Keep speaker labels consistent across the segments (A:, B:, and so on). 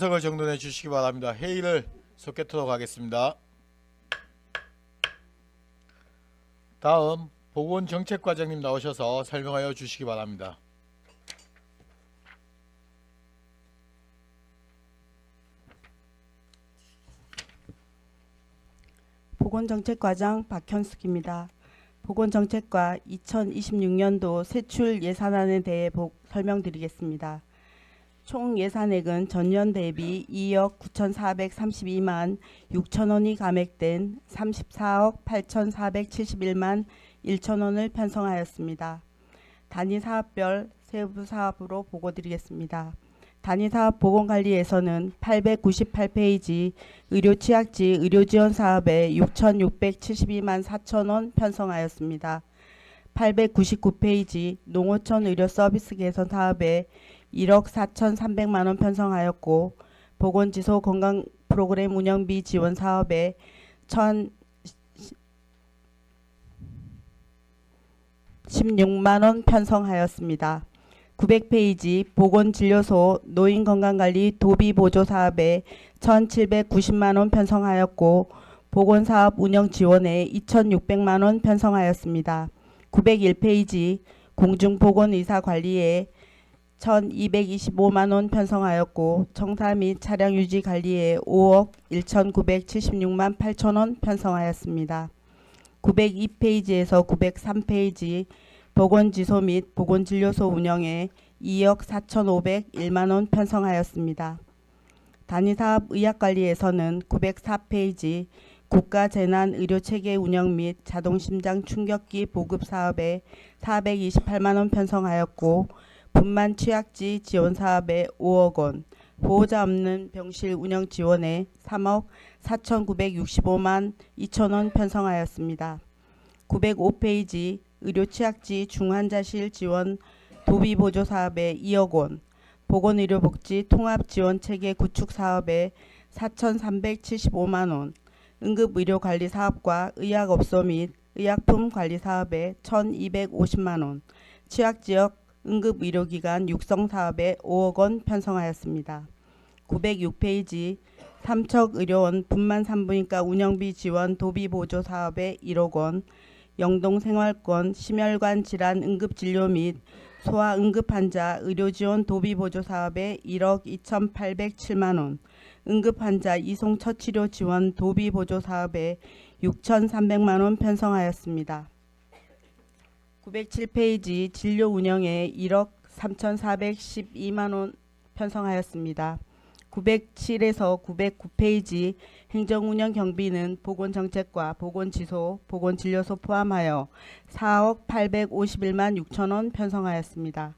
A: 석을 정돈해 주시기 바랍니다. 회의를 속개토록 하겠습니다. 다음 보건정책과장님 나오셔서 설명하여 주시기 바랍니다.
B: 보건정책과장 박현숙입니다. 보건정책과 2026년도 세출 예산안에 대해 설명드리겠습니다. 총 예산액은 전년 대비 2억 9,432만 6천원이 감액된 34억 8,471만 1천원을 편성하였습니다. 단위사업별 세부사업으로 보고드리겠습니다. 단위사업 보건관리에서는 898페이지 의료취약지 의료지원사업에 6,672만 4천원 편성하였습니다. 899페이지 농어촌 의료서비스 개선 사업에 1억 4,300만원 편성하였고, 보건지소 건강 프로그램 운영비 지원 사업에 1,016만원 편성하였습니다. 900페이지 보건진료소 노인건강관리 도비보조 사업에 1,790만원 편성하였고, 보건사업 운영지원에 2,600만원 편성하였습니다. 901페이지 공중보건의사관리에 1,225만원 편성하였고, 청사 및 차량유지 관리에 5억 1,976만 8천원 편성하였습니다. 902페이지에서 903페이지 보건지소 및 보건진료소 운영에 2억 4,501만원 편성하였습니다. 단위사업 의학관리에서는 904페이지 국가재난의료체계 운영 및 자동심장 충격기 보급 사업에 428만원 편성하였고, 분만 취약지 지원 사업에 5억원, 보호자 없는 병실 운영 지원에 3억 4,965만 2천원 편성하였습니다. 905페이지 의료취약지 중환자실 지원 도비보조 사업에 2억원, 보건의료복지 통합지원체계 구축 사업에 4,375만원, 응급의료관리 사업과 의약업소 및 의약품 관리 사업에 1,250만원, 취약지역 응급의료기관 육성 사업에 5억원 편성하였습니다. 906페이지 삼척의료원 분만 산부인과 운영비 지원 도비보조 사업에 1억원, 영동생활권 심혈관 질환 응급진료 및 소아응급환자 의료지원 도비보조 사업에 1억 2,807만원, 응급환자 이송처치료 지원 도비보조 사업에 6,300만원 편성하였습니다. 907페이지 진료 운영에 1억 3,412만원 편성하였습니다. 907에서 909페이지 행정운영 경비는 보건정책과 보건지소, 보건진료소 포함하여 4억 851만 6천원 편성하였습니다.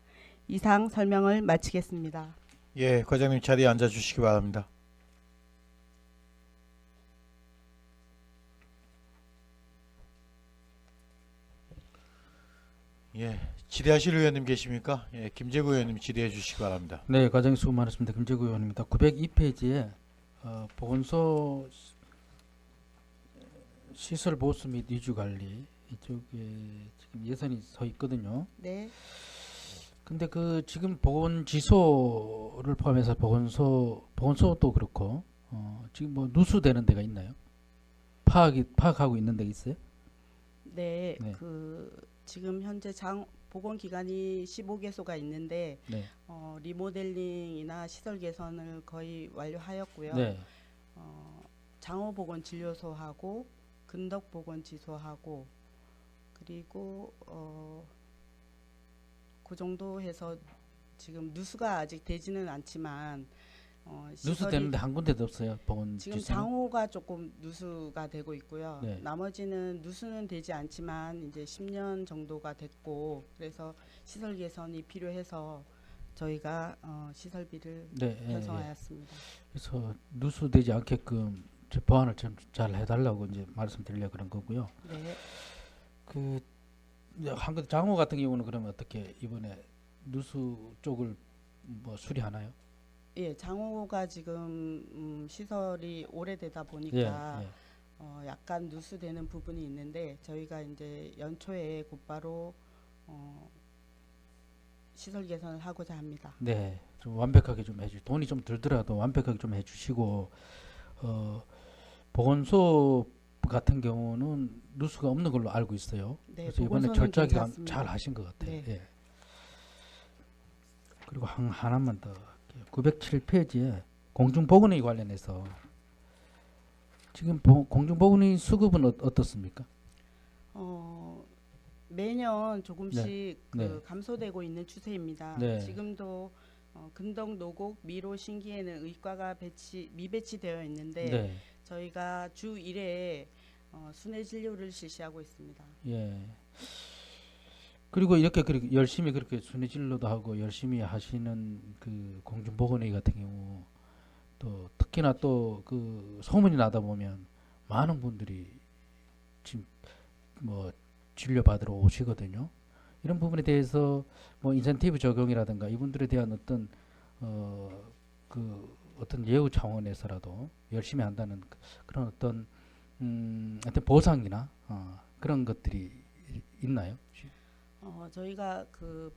B: 이상 설명을 마치겠습니다.
A: 예, 과장님 자리에 앉아 주시기 바랍니다. 예, 질의하실 의원님 계십니까? 예, 김재구 의원님 질의해 주시기 바랍니다.
C: 네, 과장님 수고 많으십니다. 김재구 의원입니다. 902페이지에 보건소 시설 보수 및 유지 관리 이쪽에 지금 예산이 서 있거든요.
B: 네.
C: 근데 그 지금 보건지소를 포함해서 보건소도 그렇고 지금 뭐 누수되는 데가 있나요? 파악하고 있는 데가 있어요?
B: 네.
C: 네.
B: 지금 현재 보건기관이 15개소가 있는데
C: 네.
B: 리모델링이나 시설 개선을 거의 완료하였고요.
C: 네.
B: 장호보건진료소하고 근덕보건지소하고 그리고 그 정도 해서 지금 누수가 아직 되지는 않지만
C: 누수되는데 한 군데도 없어요.
B: 지금
C: 보건지소.
B: 장호가 조금 누수가 되고 있고요.
C: 네.
B: 나머지는 누수는 되지 않지만 이제 10년 정도가 됐고, 그래서 시설 개선이 필요해서 저희가 시설비를
C: 네.
B: 편성하였습니다.
C: 그래서 누수되지 않게끔 보완을 좀 잘 해달라고 이제 말씀드리려 그런 거고요.
B: 네.
C: 그 한국 장호 같은 경우는 그러면 어떻게 이번에 누수 쪽을 뭐 수리하나요?
B: 예, 장호가 지금 시설이 오래되다 보니까
C: 예, 예.
B: 약간 누수되는 부분이 있는데 저희가 이제 연초에 곧바로 시설 개선을 하고자 합니다.
C: 네, 좀 완벽하게 좀 해주. 돈이 좀 들더라도 완벽하게 좀 해주시고 보건소 같은 경우는 누수가 없는 걸로 알고 있어요.
B: 네,
C: 그래서 이번에
B: 보건소는
C: 절차기
B: 괜찮습니다.
C: 잘 하신 것 같아요.
B: 네.
C: 예. 그리고 하나만 더 할게요. 907페이지에 공중보건의 관련해서 지금 공중보건의 수급은 어떻습니까?
B: 매년 조금씩
C: 네.
B: 그
C: 네.
B: 감소되고 있는 추세입니다.
C: 네.
B: 지금도 근덕, 노곡, 미로, 신기에는 의과가 미배치되어 있는데
C: 네.
B: 저희가 주 1회 순회 진료를 실시하고 있습니다.
C: 예. 그리고 이렇게 열심히 그렇게 순회 진료도 하고 열심히 하시는 그 공중보건의 같은 경우 또 특히나 또 그 소문이 나다 보면 많은 분들이 지금 뭐 진료 받으러 오시거든요. 이런 부분에 대해서 뭐 인센티브 적용이라든가 이분들에 대한 어떤 그 어떤 예우 차원에서라도 열심히 한다는 그런 어떤 어떤 보상이나 그런 것들이 있나요?
B: 저희가 그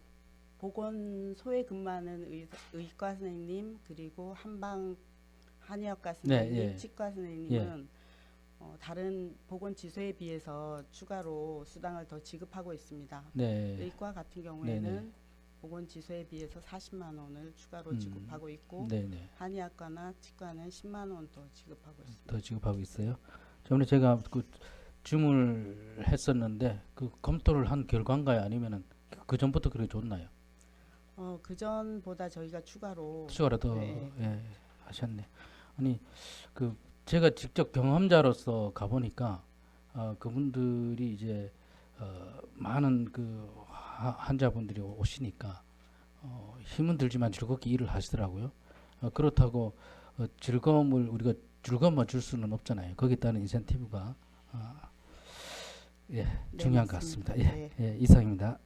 B: 보건소에 근무하는 의과 선생님 그리고 한의학과 선생님,
C: 네, 예.
B: 치과 선생님은 다른 보건지소에 비해서 추가로 수당을 더 지급하고 있습니다.
C: 네.
B: 의과 같은 경우에는
C: 네네.
B: 보건지소에 비해서 40만 원을 추가로 지급하고 있고
C: 네네.
B: 한의학과나 치과는 10만 원 더 지급하고 있습니다.
C: 더 지급하고 있어요. 저번에 제가 그 주문을 했었는데 그 검토를 한 결과인가요? 아니면은 그 전부터 그렇게 줬나요?
B: 그 전보다 저희가 추가로
C: 추가로 더
B: 네.
C: 예, 하셨네. 아니 그 제가 직접 경험자로서 가보니까 그분들이 이제 많은 그 환자분들이 오시니까 힘은 들지만 즐겁게 일을 하시더라고요. 그렇다고 우리가 즐거움만 줄 수는 없잖아요. 거기에 따른 인센티브가 예,
B: 네,
C: 중요한 것
B: 맞습니다.
C: 같습니다.
B: 네.
C: 예, 예, 이상입니다.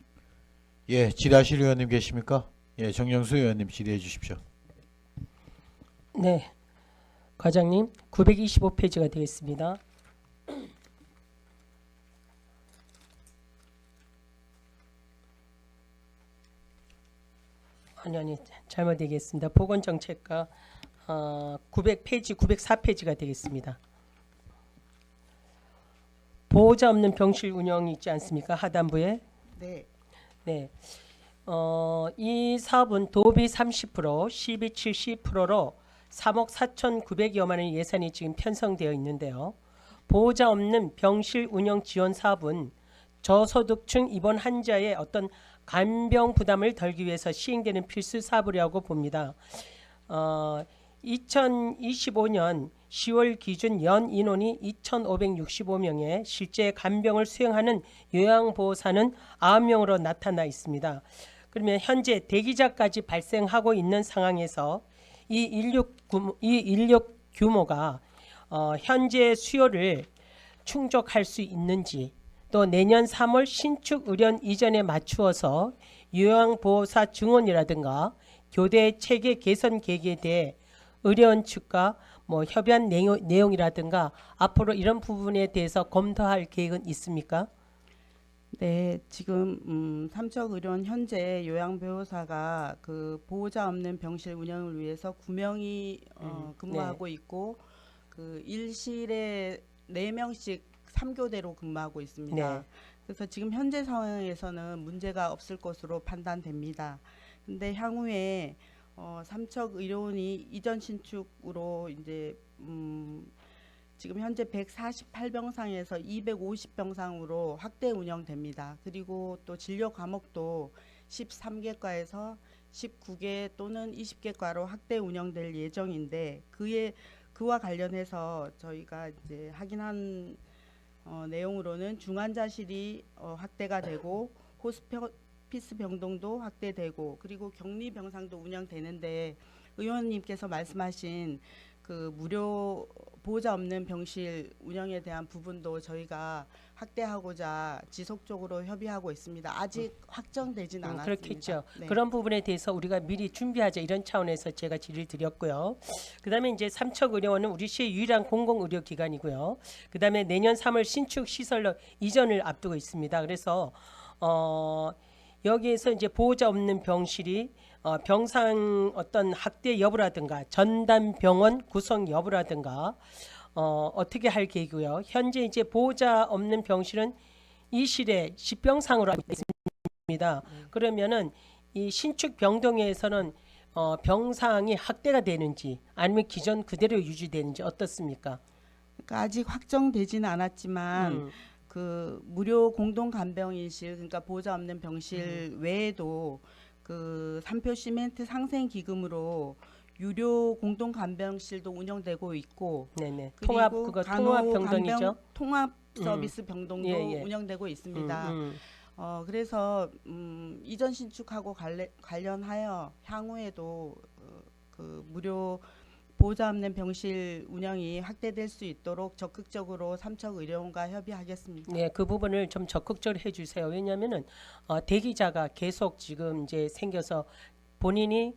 A: 예, 질의하실 의원님 계십니까? 예, 정영수 의원님 질의해 주십시오.
D: 네, 과장님 925페이지가 되겠습니다. 아니 잘못 얘기했습니다. 보건정책과 900페이지 904페이지가 되겠습니다. 보호자 없는 병실 운영이 있지 않습니까? 하단부에.
B: 네.
D: 네. 이 사업은 도비 30%, 시비 70%로 3억 4,900여만 원의 예산이 지금 편성되어 있는데요. 보호자 없는 병실 운영 지원 사업은 저소득층 입원 환자의 어떤 간병 부담을 덜기 위해서 시행되는 필수 사업이라고 봅니다. 2025년 10월 기준 연 인원이 2,565명에 실제 간병을 수행하는 요양보호사는 9명으로 나타나 있습니다. 그러면 현재 대기자까지 발생하고 있는 상황에서 이 인력 규모가 현재 수요를 충족할 수 있는지, 또 내년 3월 신축 의료원 이전에 맞추어서 요양보호사 증원이라든가 교대 체계 개선 계획에 대해 의료원 측과 협의한 내용이라든가 앞으로 이런 부분에 대해서 검토할 계획은 있습니까?
B: 네, 지금 삼척의료원 현재 요양보호사가 그 보호자 없는 병실 운영을 위해서 9명이 근무하고 있고 그 일실에 4명씩 3교대로 근무하고 있습니다.
D: 네.
B: 그래서 지금 현재 상황에서는 문제가 없을 것으로 판단됩니다. 근데 향후에 삼척의료원이 이전 신축으로 이제 지금 현재 148병상에서 250병상으로 확대 운영됩니다. 그리고 또 진료 과목도 13개과에서 19개 또는 20개과로 확대 운영될 예정인데 그와 관련해서 저희가 이제 확인한 내용으로는 중환자실이 확대가 되고 호스피스 병동도 확대되고 그리고 격리 병상도 운영되는데 의원님께서 말씀하신 그 무료 보호자 없는 병실 운영에 대한 부분도 저희가 확대하고자 지속적으로 협의하고 있습니다. 아직 확정되진 않았습니다.
D: 그렇겠죠.
B: 네.
D: 그런 부분에 대해서 우리가 미리 준비하자 이런 차원에서 제가 질의를 드렸고요. 그다음에 이제 삼척의료원은 우리 시의 유일한 공공의료기관이고요. 그다음에 내년 3월 신축 시설로 이전을 앞두고 있습니다. 그래서 여기에서 이제 보호자 없는 병실이 병상 어떤 학대 여부라든가 전담 병원 구성 여부라든가 어떻게 할 계획이고요. 현재 이제 보호자 없는 병실은 이 실에 집병상으로 알고 있습니다. 그러면은 이 신축 병동에서는 병상이 학대가 되는지 아니면 기존 그대로 유지되는지 어떻습니까?
B: 그러니까 아직 확정되지는 않았지만 그 무료 공동 간병인실, 그러니까 보호자 없는 병실 외에도 그 삼표 시멘트 상생 기금으로 유료 공동 간병실도 운영되고 있고,
D: 네네.
B: 그리고
D: 통합 그거 통합 병동이죠.
B: 간병 통합 서비스 병동도
D: 예, 예.
B: 운영되고 있습니다. 그래서 이전 신축하고 관련하여 향후에도 그 무료 보호자 없는 병실 운영이 확대될 수 있도록 적극적으로 삼척의료원과 협의하겠습니다.
D: 네, 그 부분을 좀 적극적으로 해주세요. 왜냐하면은 대기자가 계속 지금 이제 생겨서 본인이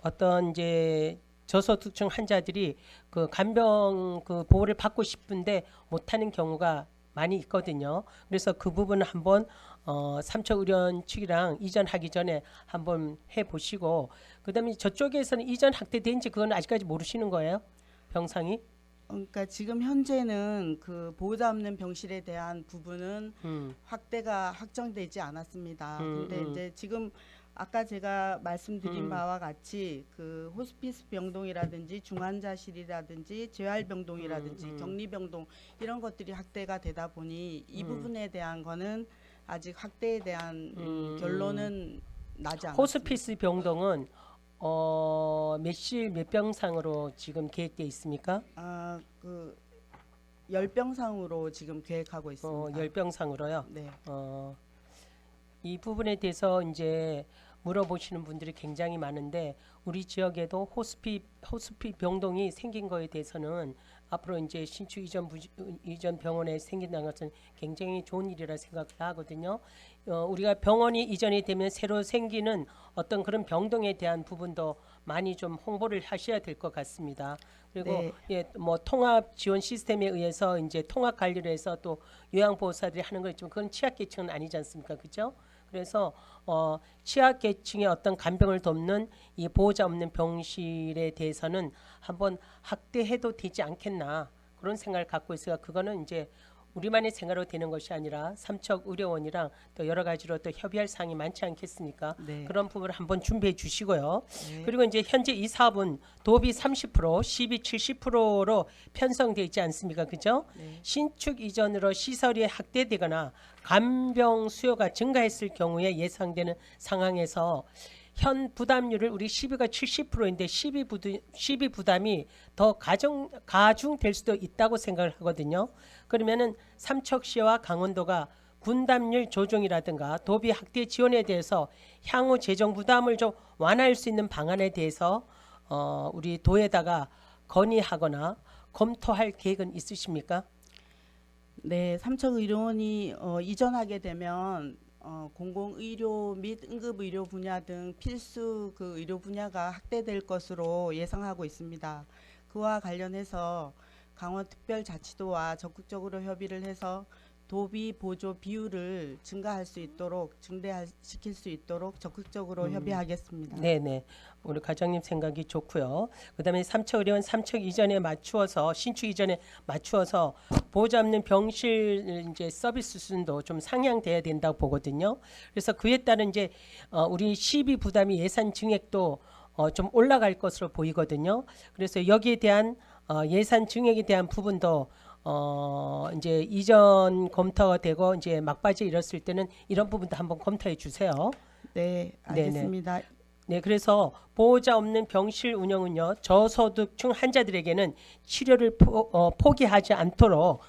D: 어떤 이제 저소득층 환자들이 그 간병 그 보호를 받고 싶은데 못하는 경우가 많이 있거든요. 그래서 그 부분을 한번 삼척의료원 측이랑 이전하기 전에 한번 해보시고, 그다음에 저쪽에서는 이전 확대된지 그건 아직까지 모르시는 거예요? 병상이?
B: 그러니까 지금 현재는 그 보호자 없는 병실에 대한 부분은 확대가 확정되지 않았습니다. 근데 이제 지금 아까 제가 말씀드린 바와 같이 그 호스피스 병동이라든지 중환자실이라든지 재활병동이라든지 격리병동 이런 것들이 확대가 되다 보니 이 부분에 대한 거는 아직 확대에 대한 결론은 나지 않았습니다.
D: 호스피스 병동은 몇 병상으로 지금 계획되어 있습니까?
B: 그 열병상으로 지금 계획하고 있습니다.
D: 10병상으로요.
B: 네.
D: 이 부분에 대해서 이제 물어보시는 분들이 굉장히 많은데, 우리 지역에도 호스피 병동이 생긴 거에 대해서는 앞으로 이제 신축 이전 병원에 생긴다는 것은 굉장히 좋은 일이라 생각을 하거든요. 우리가 병원이 이전이 되면 새로 생기는 어떤 그런 병동에 대한 부분도 많이 좀 홍보를 하셔야 될 것 같습니다. 그리고
B: 네.
D: 예, 뭐 통합 지원 시스템에 의해서 이제 통합 관리를 해서 또 요양보호사들이 하는 거 있지만 그건 취약계층은 아니지 않습니까, 그렇죠? 그래서 취약계층의 어떤 간병을 돕는 이 보호자 없는 병실에 대해서는 한번 확대해도 되지 않겠나 그런 생각을 갖고 있어요. 그거는 이제 우리만의 생각으로 되는 것이 아니라 삼척의료원이랑 또 여러 가지로 또 협의할 사항이 많지 않겠습니까?
B: 네.
D: 그런 부분을 한번 준비해 주시고요.
B: 네.
D: 그리고 이제 현재 이 사업은 도비 30%, 시비 70%로 편성돼 있지 않습니까? 그죠?
B: 네.
D: 신축 이전으로 시설이 확대되거나 간병 수요가 증가했을 경우에 예상되는 상황에서 현 부담률을 우리 시비가 70%인데 시비 부담이 더 가중될 수도 있다고 생각을 하거든요. 그러면은 삼척시와 강원도가 분담률 조정이라든가 도비 확대 지원에 대해서 향후 재정 부담을 좀 완화할 수 있는 방안에 대해서 우리 도에다가 건의하거나 검토할 계획은 있으십니까?
B: 네, 삼척의료원이 이전하게 되면 공공의료 및 응급의료 분야 등 필수 그 의료 분야가 확대될 것으로 예상하고 있습니다. 그와 관련해서 강원특별자치도와 적극적으로 협의를 해서 도비 보조 비율을 증대시킬 수 있도록 적극적으로 협의하겠습니다.
D: 네네. 우리 과장님 생각이 좋고요. 그다음에 삼척의료원 삼척 이전에 맞추어서 신축 이전에 맞추어서 보호자 없는 병실 이제 서비스 수준도 좀 상향돼야 된다고 보거든요. 그래서 그에 따른 이제 우리 시비 부담이 예산 증액도 좀 올라갈 것으로 보이거든요. 그래서 여기에 대한 예산 증액에 대한 부분도 이제 이전 검토가 되고 이제 막바지에 이뤘을 때는 이런 부분도 한번 검토해 주세요.
B: 네, 알겠습니다.
D: 네, 그래서 보호자 없는 병실 운영은요 저소득층 환자들에게는 치료를 포기하지 않도록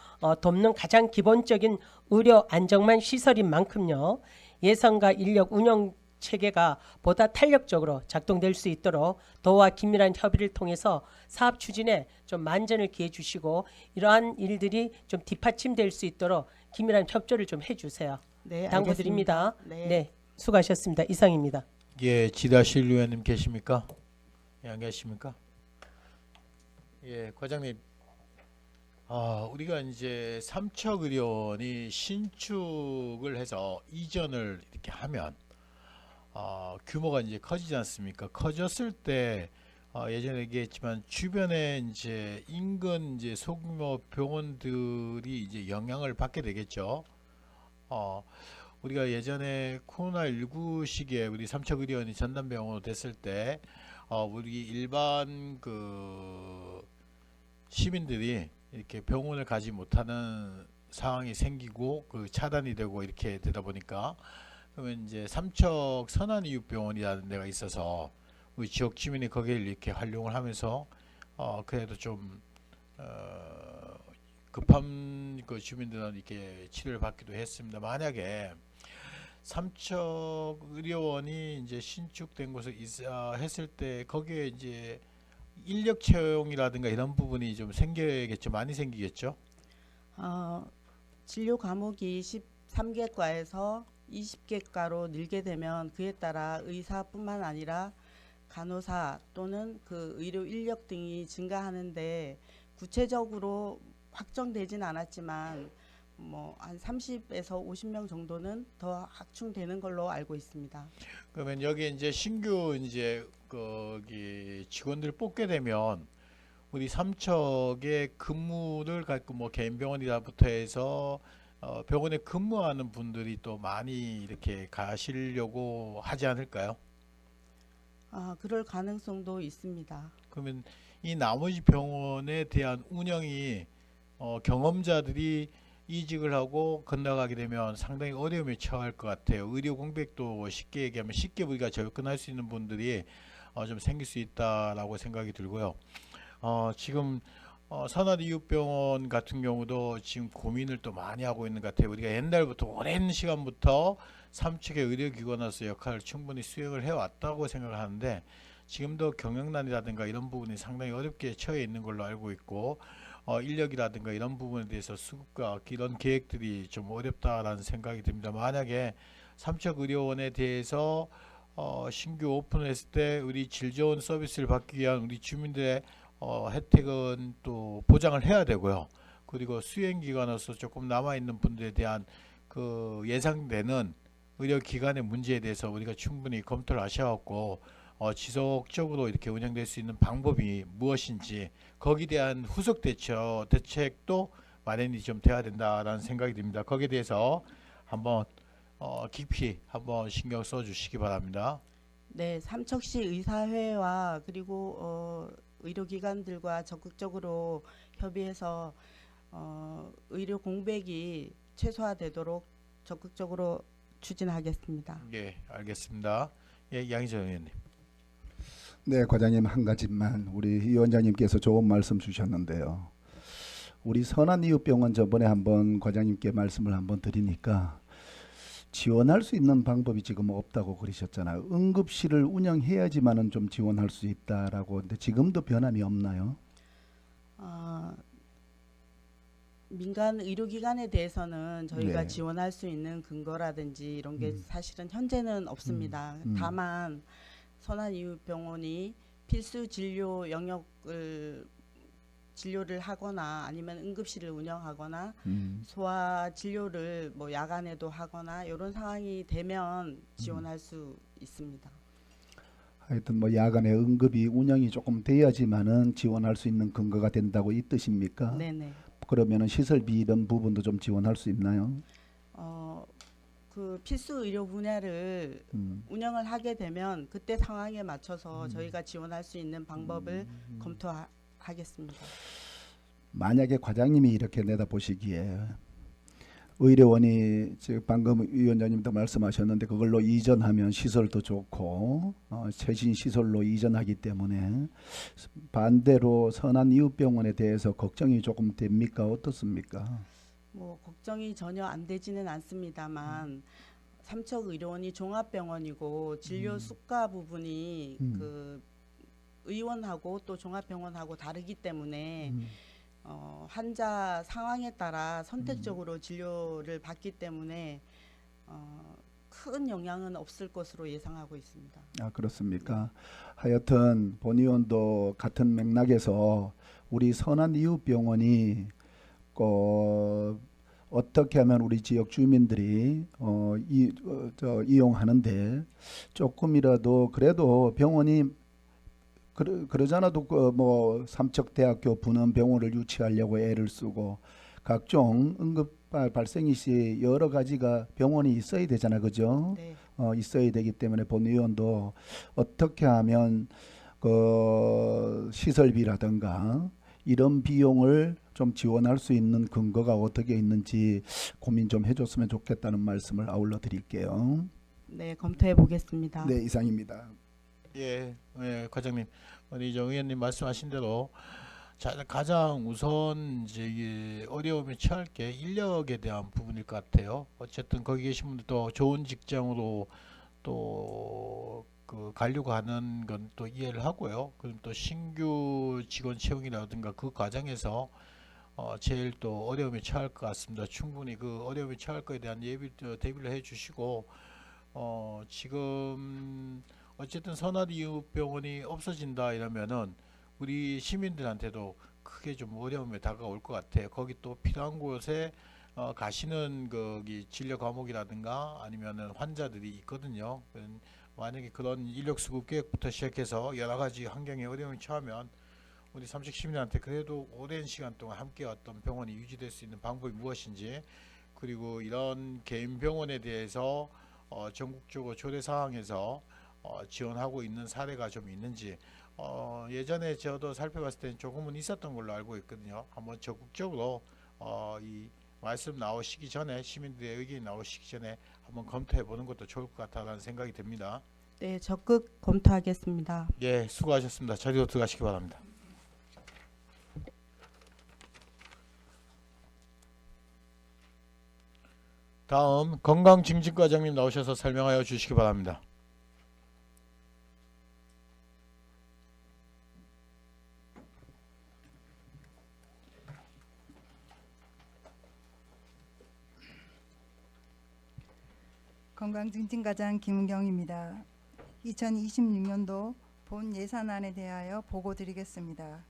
D: 돕는 가장 기본적인 의료 안정만 시설인 만큼요 예산과 인력 운영 체계가 보다 탄력적으로 작동될 수 있도록 도와 긴밀한 협의를 통해서 사업 추진에 좀 만전을 기해 주시고 이러한 일들이 좀 뒷받침될 수 있도록 긴밀한 협조를 좀 해주세요.
B: 네,
D: 당부드립니다.
B: 알겠습니다.
D: 네.
B: 네.
D: 수고하셨습니다. 이상입니다.
A: 예, 지다실 의원님 계십니까? 예, 안 계십니까? 예, 과장님 우리가 이제 삼척의료원이 신축을 해서 이전을 이렇게 하면 규모가 이제 커지지 않습니까? 커졌을 때 예전에 얘기했지만 주변에 이제 인근 이제 소규모 병원들이 이제 영향을 받게 되겠죠. 우리가 예전에 코로나19 시기에 우리 삼척의료원이 전담병원으로 됐을 때 우리 일반 그 시민들이 이렇게 병원을 가지 못하는 상황이 생기고 그 차단이 되고 이렇게 되다 보니까 그러면 이제 삼척 선한이육병원이라는 데가 있어서 우리 지역 주민이 거기를 이렇게 활용을 하면서 그래도 좀 급한 그 주민들은 이렇게 치료를 받기도 했습니다. 만약에 삼척 의료원이 이제 신축된 곳에 했을 때 거기에 이제 인력 채용이라든가 이런 부분이 좀 생기겠죠. 많이 생기겠죠.
B: 진료 과목이 13개과에서 20개과로 늘게 되면 그에 따라 의사뿐만 아니라 간호사 또는 그 의료 인력 등이 증가하는데 구체적으로 확정되진 않았지만 뭐 한 30에서 50명 정도는 더 확충되는 걸로 알고 있습니다.
A: 그러면 여기 이제 신규 이제 거기 직원들 뽑게 되면 우리 삼척에 근무를 갖고 뭐 개인 병원이라부터 해서 병원에 근무하는 분들이 또 많이 이렇게 가시려고 하지 않을까요?
B: 그럴 가능성도 있습니다.
A: 그러면 이 나머지 병원에 대한 운영이 경험자들이 이직을 하고 건너가게 되면 상당히 어려움에 처할 것 같아요. 의료 공백도 쉽게 얘기하면 쉽게 우리가 접근할 수 있는 분들이 좀 생길 수 있다라고 생각이 들고요. 지금 선한이육병원 같은 경우도 지금 고민을 또 많이 하고 있는 것 같아요. 우리가 옛날부터 오랜 시간부터 삼척의 의료기관으로서 역할을 충분히 수행을 해왔다고 생각을 하는데 지금도 경영난이라든가 이런 부분이 상당히 어렵게 처해 있는 걸로 알고 있고 인력이라든가 이런 부분에 대해서 수급과 이런 계획들이 좀 어렵다라는 생각이 듭니다. 만약에 삼척의료원에 대해서 신규 오픈을 했을 때 우리 질 좋은 서비스를 받기 위한 우리 주민들의 혜택은 또 보장을 해야 되고요. 그리고 수행기관으로서 조금 남아있는 분들에 대한 그 예상되는 의료기관의 문제에 대해서 우리가 충분히 검토를 하셔갖고 지속적으로 이렇게 운영될 수 있는 방법이 무엇인지 거기에 대한 후속 대책도 마련이 좀 돼야 된다라는 생각이 듭니다. 거기에 대해서 한번 깊이 한번 신경 써 주시기 바랍니다.
B: 네, 삼척시 의사회와 그리고 의료기관들과 적극적으로 협의해서 의료 공백이 최소화되도록 적극적으로 추진하겠습니다.
A: 예, 알겠습니다. 예, 양희정 의원님.
E: 네, 과장님 한 가지만 우리 위원장님께서 좋은 말씀 주셨는데요. 우리 선한이육병원 저번에 한번 과장님께 말씀을 한번 드리니까 지원할 수 있는 방법이 지금 없다고 그러셨잖아요. 응급실을 운영해야지만은 좀 지원할 수 있다라고. 근데 지금도 변함이 없나요?
B: 민간 의료기관에 대해서는 저희가
E: 네.
B: 지원할 수 있는 근거라든지 이런 게 사실은 현재는 없습니다. 다만 선한이육병원이 필수 진료 영역을 진료를 하거나 아니면 응급실을 운영하거나 소아 진료를 뭐 야간에도 하거나 이런 상황이 되면 지원할 수 있습니다.
E: 하여튼 뭐 야간에 응급이 운영이 조금 돼야지만은 지원할 수 있는 근거가 된다고 이 뜻입니까?
B: 네네.
E: 그러면은 시설비 이런 부분도 좀 지원할 수 있나요?
B: 그 필수 의료 분야를 운영을 하게 되면 그때 상황에 맞춰서 저희가 지원할 수 있는 방법을 검토하겠습니다.
E: 만약에 과장님이 이렇게 내다보시기에 의료원이 지금 방금 위원장님도 말씀하셨는데 그걸로 이전하면 시설도 좋고 최신 시설로 이전하기 때문에 반대로 선한이육병원에 대해서 걱정이 조금 됩니까? 어떻습니까?
B: 뭐 걱정이 전혀 안 되지는 않습니다만 삼척의료원이 종합병원이고 진료 수가 부분이 그 의원하고 또 종합병원하고 다르기 때문에 환자 상황에 따라 선택적으로 진료를 받기 때문에 큰 영향은 없을 것으로 예상하고 있습니다.
E: 아, 그렇습니까? 하여튼 본 의원도 같은 맥락에서 우리 선한이육병원이 어떻게 하면 우리 지역 주민들이 이용하는데 조금이라도 그래도 병원이 그러잖아도 뭐 삼척대학교 분원병원을 유치하려고 애를 쓰고 각종 응급 발생이 시 여러 가지가 병원이 있어야 되잖아, 그죠?
B: 네.
E: 있어야 되기 때문에 본의원도 어떻게 하면 그 시설비라든가 이런 비용을 좀 지원할 수 있는 근거가 어떻게 있는지 고민 좀 해줬으면 좋겠다는 말씀을 아울러 드릴게요.
B: 네, 검토해 보겠습니다.
E: 네, 이상입니다.
A: 예, 예, 과장님, 우리 정 의원님 말씀하신 대로 가장 우선 이제 이게 어려움에 처할 게 인력에 대한 부분일 것 같아요. 어쨌든 거기 계신 분들도 좋은 직장으로 또 그 가려고 하는 건 또 이해를 하고요. 그럼 또 신규 직원 채용이라든가 그 과정에서 제일 또 어려움에 처할 것 같습니다. 충분히 그 어려움에 처할 거에 대한 대비를 해주시고 지금 어쨌든 선화이웃병원이 없어진다 이러면은 우리 시민들한테도 크게 좀 어려움에 다가올 것 같아요. 거기 또 필요한 곳에 가시는 거기 진료 과목이라든가 아니면은 환자들이 있거든요. 만약에 그런 인력 수급 계획부터 시작해서 여러 가지 환경에 어려움이 처하면 우리 삼척 시민한테 그래도 오랜 시간 동안 함께 왔던 병원이 유지될 수 있는 방법이 무엇인지, 그리고 이런 개인 병원에 대해서 전국적으로 조례 사항에서 지원하고 있는 사례가 좀 있는지, 예전에 저도 살펴봤을 때는 조금은 있었던 걸로 알고 있거든요. 한번 적극적으로 이 말씀 나오시기 전에, 시민들의 의견이 나오시기 전에 한번 검토해 보는 것도 좋을 것 같다는 생각이 듭니다.
B: 네, 적극 검토하겠습니다.
A: 예, 수고하셨습니다. 자리로 들어가시기 바랍니다. 다음 건강증진과장님 나오셔서 설명하여 주시기 바랍니다.
F: 건강증진과장 김은경입니다. 2026년도 본 예산안에 대하여 보고드리겠습니다.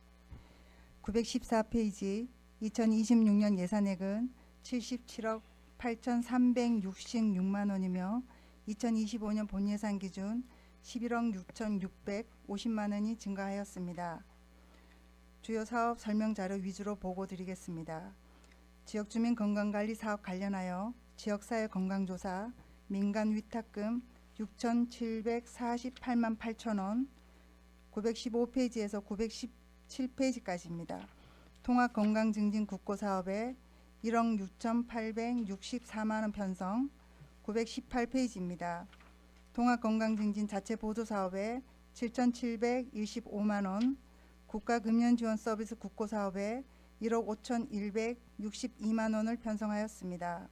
F: 914페이지 2026년 예산액은 77억 8,366만 원이며 2025년 본 예산 기준 11억 6,650만 원이 증가하였습니다. 주요 사업 설명 자료 위주로 보고드리겠습니다. 지역주민 건강관리 사업 관련하여 지역사회 건강조사 민간 위탁금 6,748만 8천 원, 915페이지에서 917페이지까지입니다. 통합건강증진 국고사업에 1억 6,864만 원 편성, 918페이지입니다. 통합건강증진 자체보조사업에 7,725만 원, 국가금연지원서비스 국고사업에 1억 5,162만 원을 편성하였습니다.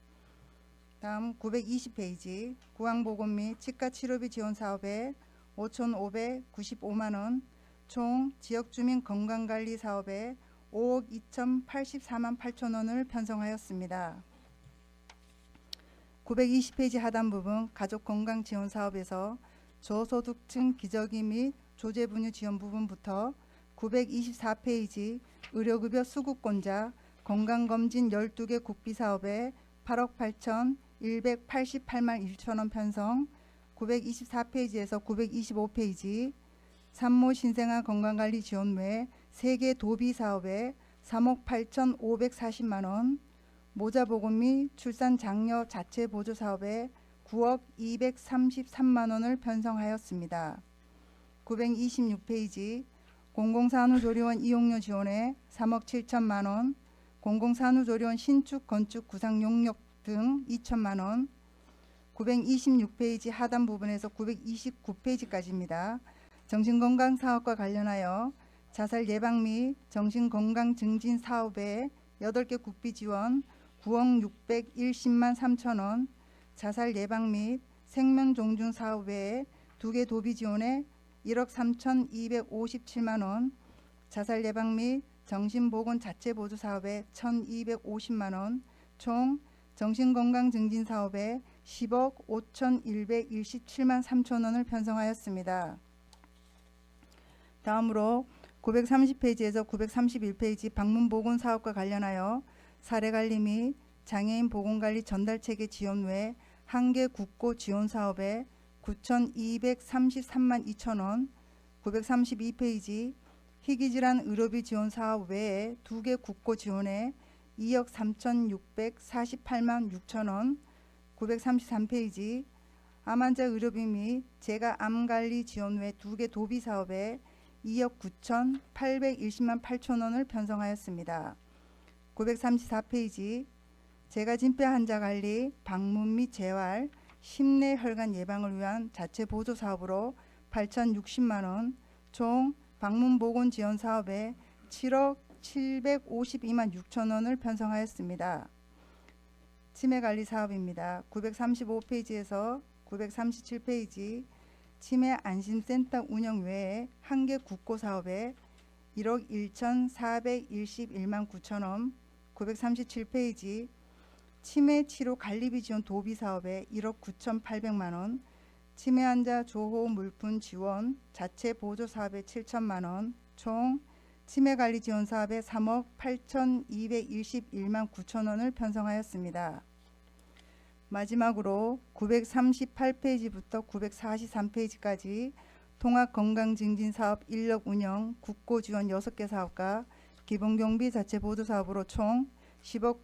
F: 다음 920페이지 구강보건 및 치과치료비 지원사업에 5,595만 원, 총 지역주민 건강관리 사업에 5억 2,084만 8천 원을 편성하였습니다. 920페이지 하단 부분 가족건강지원사업에서 저소득층 기저귀 및 조제분유 지원 부분부터 924페이지 의료급여 수급권자 건강검진 12개 국비사업에 8억 8,188만 1천 원 편성, 924페이지에서 925페이지 산모 신생아 건강관리 지원 외 3개 도비 사업에 3억 8,540만 원, 모자보건 및 출산 장려 자체 보조 사업에 9억 233만 원을 편성하였습니다. 926페이지 공공산후조리원 이용료 지원에 3억 7천만 원, 공공산후조리원 신축 건축 구상 용역 등 2천만 원, 926페이지 하단 부분에서 929페이지까지입니다. 정신건강사업과 관련하여 자살 예방 및 정신건강 증진 사업에 8개 국비 지원 9억 610만 3천 원, 자살 예방 및 생명 존중 사업에 2개 도비 지원에 1억 3,257만 원, 자살 예방 및 정신보건 자체 보조 사업에 1,250만 원, 총 정신건강 증진 사업에 10억 5,127만 3천 원을 편성하였습니다. 다음으로 930페이지에서 931페이지 방문보건 사업과 관련하여 사례관리 및 장애인 보건관리 전달체계 지원 외 한 개 국고 지원 사업에 9,233만 2천 원, 932페이지 희귀질환 의료비 지원 사업 외에 2개 국고 지원에 2억 3,648만 6천 원, 933페이지 암 환자 의료비 및 재가 암관리 지원 외 2개 도비 사업에 2억 9,820만 8천 원을 편성하였습니다. 934페이지 재가 진폐 환자 관리, 방문 및 재활, 심내 혈관 예방을 위한 자체 보조 사업으로 8,060만 원, 총 방문 보건 지원 사업에 7억 752만 6천 원을 편성하였습니다. 치매 관리 사업입니다. 935페이지에서 937페이지 치매 안심센터 운영 외에 한 개 국고 사업에 1억 1,421만 9천 원, 937페이지 치매 치료 관리비 지원 도비 사업에 1억 9,800만 원, 치매 환자 조호 물품 지원 자체 보조 사업에 7천만 원, 총 치매 관리 지원 사업에 3억 8,221만 9천 원을 편성하였습니다. 마지막으로 938페이지부터 943페이지까지 통합건강증진사업 인력 운영 국고 지원 6개 사업과 기본경비 자체 보조 사업으로 총 10억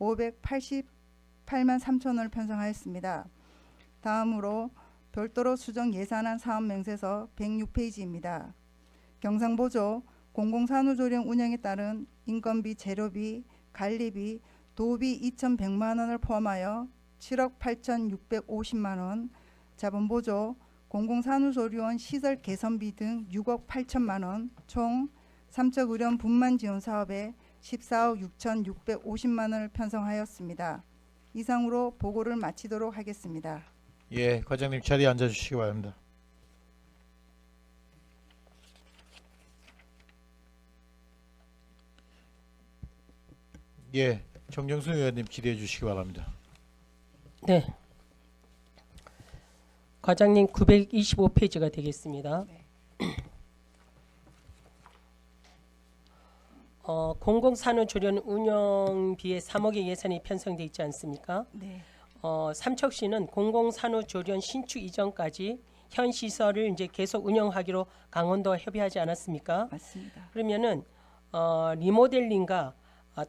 F: 9,588만 3천 원을 편성하였습니다. 다음으로 별도로 수정 예산안 사업 명세서 106페이지입니다. 경상보조 공공산후조리원 운영에 따른 인건비, 재료비, 관리비, 도비 2,100만 원을 포함하여 7억 8,650만 원, 자본보조 공공산후조리원 시설 개선비 등 6억 8천만 원, 총 3척 의료원 분만 지원 사업에 14억 6,650만 원을 편성하였습니다. 이상으로 보고를 마치도록 하겠습니다.
A: 예, 과장님 자리에 앉아주시기 바랍니다. 예, 정정순 의원님 질의해 주시기 바랍니다.
D: 네. 과장님 925페이지가 되겠습니다. 공공산후조리원 운영비에 3억의 예산이 편성돼 있지 않습니까?
F: 네,
D: 삼척시는 공공산후조리원 신축 이전까지 현 시설을 이제 계속 운영하기로 강원도와 협의하지 않았습니까?
F: 맞습니다.
D: 그러면은 리모델링과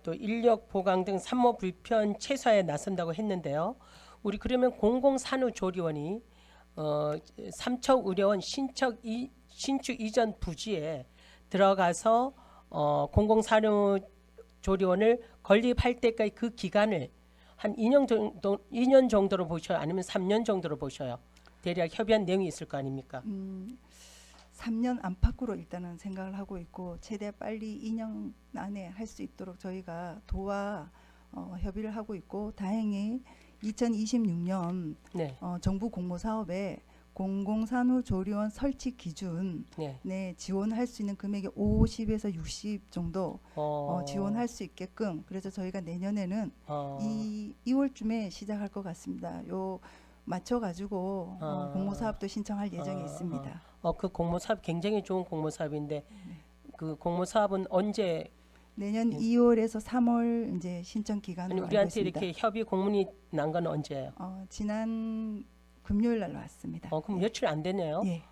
D: 또 인력 보강 등 산모 불편 최소화에 나선다고 했는데요. 우리 그러면 공공산후조리원이 삼척 의료원 신축 이전 부지에 들어가서 공공산후조리원을 건립할 때까지 그 기간을 한 2년 정도로 보셔요? 아니면 3년 정도로 보셔요? 대략 협의한 내용이 있을 거 아닙니까?
F: 3년 안팎으로 일단은 생각을 하고 있고 최대 빨리 2년 안에 할 수 있도록 저희가 도와 협의를 하고 있고 다행히 2026년
D: 네.
F: 정부 공모사업에 공공산후조리원 설치 기준
D: 네.
F: 지원할 수 있는 금액이 50에서 60 정도 지원할 수 있게끔 그래서 저희가 내년에는 2월쯤에 시작할 것 같습니다. 요 맞춰가지고 공모사업도 신청할 예정이 있습니다.
D: 그 공모사업 굉장히 좋은 공모사업인데 그 공모사업은 언제?
F: 내년 2월에서 3월 이제 신청 기간으로
D: 아니,
F: 알고
D: 우리한테
F: 있습니다.
D: 이렇게 협의 공문이 난 건 언제예요?
F: 지난 금요일 날 왔습니다.
D: 그럼 며칠 안 되네요.
F: 예.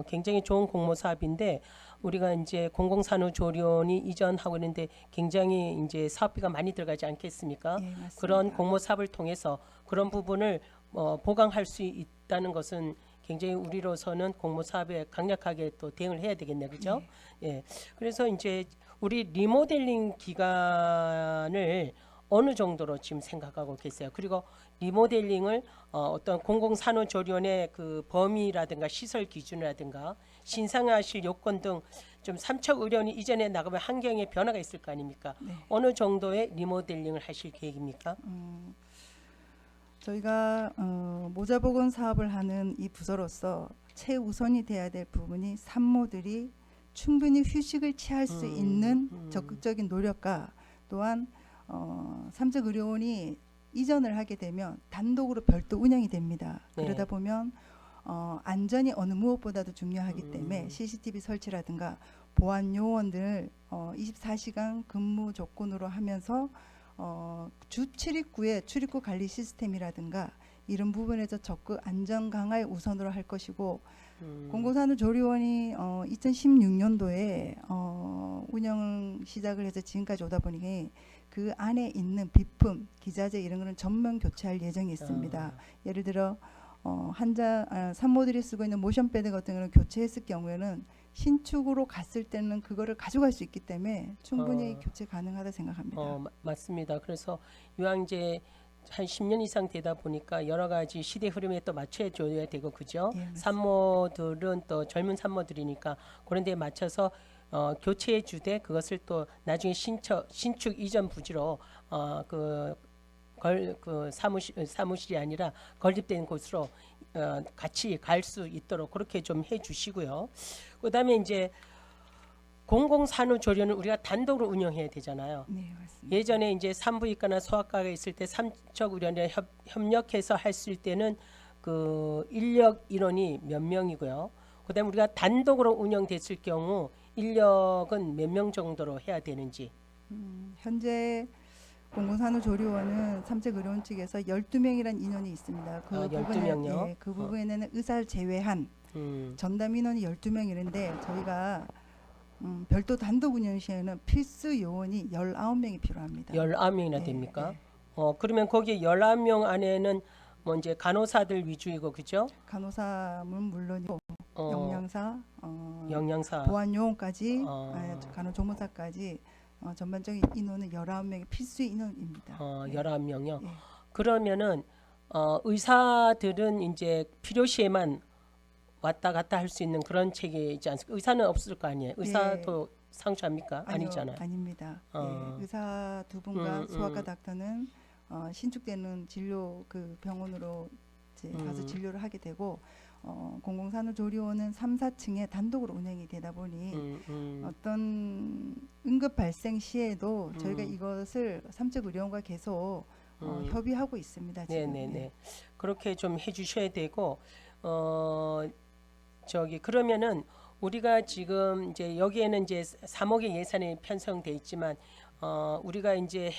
D: 굉장히 좋은 공모사업인데 우리가 이제 공공산후조리원이 이전하고 있는데 굉장히 이제 사업비가 많이 들어가지 않겠습니까?
F: 예, 맞습니다.
D: 그런 공모사업을 통해서 그런 부분을 보강할 수 있다는 것은 굉장히 우리로서는 공모사업에 강력하게 또 대응을 해야 되겠네요, 그죠? 예. 그래서 이제 우리 리모델링 기간을 어느 정도로 지금 생각하고 계세요? 그리고 리모델링을 어떤 공공산후조리원의 그 범위라든가 시설 기준이라든가 신상화하실 요건 등 좀 삼척 의료원이 이전에 나가면 환경에 변화가 있을 거 아닙니까?
F: 네.
D: 어느 정도의 리모델링을 하실 계획입니까?
F: 저희가 모자보건 사업을 하는 이 부서로서 최우선이 돼야 될 부분이 산모들이 충분히 휴식을 취할 수 있는 적극적인 노력과 또한 삼척 의료원이 이전을 하게 되면 단독으로 별도 운영이 됩니다.
D: 네.
F: 그러다 보면 안전이 어느 무엇보다도 중요하기 때문에 CCTV 설치라든가 보안 요원들 24시간 근무 조건으로 하면서 주 출입구의 출입구 관리 시스템이라든가 이런 부분에서 적극 안전 강화에 우선으로 할 것이고 공공산후조리원이 2016년도에 운영 시작을 해서 지금까지 오다 보니 그 안에 있는 비품, 기자재 이런 거는 전면 교체할 예정이 있습니다. 예를 들어 산모들이 쓰고 있는 모션패드 같은 거는 교체했을 경우에는 신축으로 갔을 때는 그거를 가져갈 수 있기 때문에 충분히 교체 가능하다 생각합니다.
D: 맞습니다. 그래서 이왕 이제 한 10년 이상 되다 보니까 여러 가지 시대 흐름에 또 맞춰 줘야 되고 그죠?
F: 예, 맞습니다.
D: 산모들은 또 젊은 산모들이니까 그런 데에 맞춰서 교체해 주되 그것을 또 나중에 신축 이전 부지로 그 사무실이 아니라 건립된 곳으로 같이 갈 수 있도록 그렇게 좀 해주시고요. 그다음에 이제 공공산후조리원을 우리가 단독으로 운영해야 되잖아요.
F: 네, 맞습니다.
D: 예전에 이제 산부인과나 소아과가 있을 때 삼척의료원에 협력해서 했을 때는 그 인력 인원이 몇 명이고요. 그다음에 우리가 단독으로 운영됐을 경우 인력은 몇 명 정도로 해야 되는지.
F: 현재 공공산후조리원은 삼척의료원 측에서 12명이라는 인원이 있습니다. 그
D: 12명 요?
F: 예, 그 부분에는 의사를 제외한 전담 인원이 12명이는데 저희가 별도 단독 운영 시에는 필수 요원이 19명이 필요합니다.
D: 19명이나
F: 예,
D: 됩니까?
F: 예.
D: 그러면 거기 19명 안에는 뭐 이제 간호사들 위주이고 그죠?
F: 간호사는 물론이고 영양사,
D: 영양사,
F: 보안요원까지
D: 어.
F: 간호조무사까지 전반적인 인원은 19명이 필수 인원입니다.
D: 19명요.
F: 예.
D: 그러면은 의사들은 이제 필요시에만 왔다 갔다 할 수 있는 그런 체계이지 않습니까? 의사는 없을 거 아니에요. 의사도 상주합니까?
F: 아니요,
D: 아니잖아요.
F: 아닙니다.
D: 어.
F: 예, 의사 두 분과
D: 음,
F: 소아과 닥터는 신축되는 진료 그 병원으로 이제 가서 진료를 하게 되고 공공산후조리원은 3, 4층에 단독으로 운영이 되다 보니 어떤 응급 발생 시에도 저희가 이것을 삼척의료원과 계속 협의하고 있습니다. 지금.
D: 네네네.
F: 예.
D: 그렇게 좀 해주셔야 되고 그러면은 우리가 지금 이제 여기에는 이제 3억의 예산이 편성돼 있지만 우리가 이제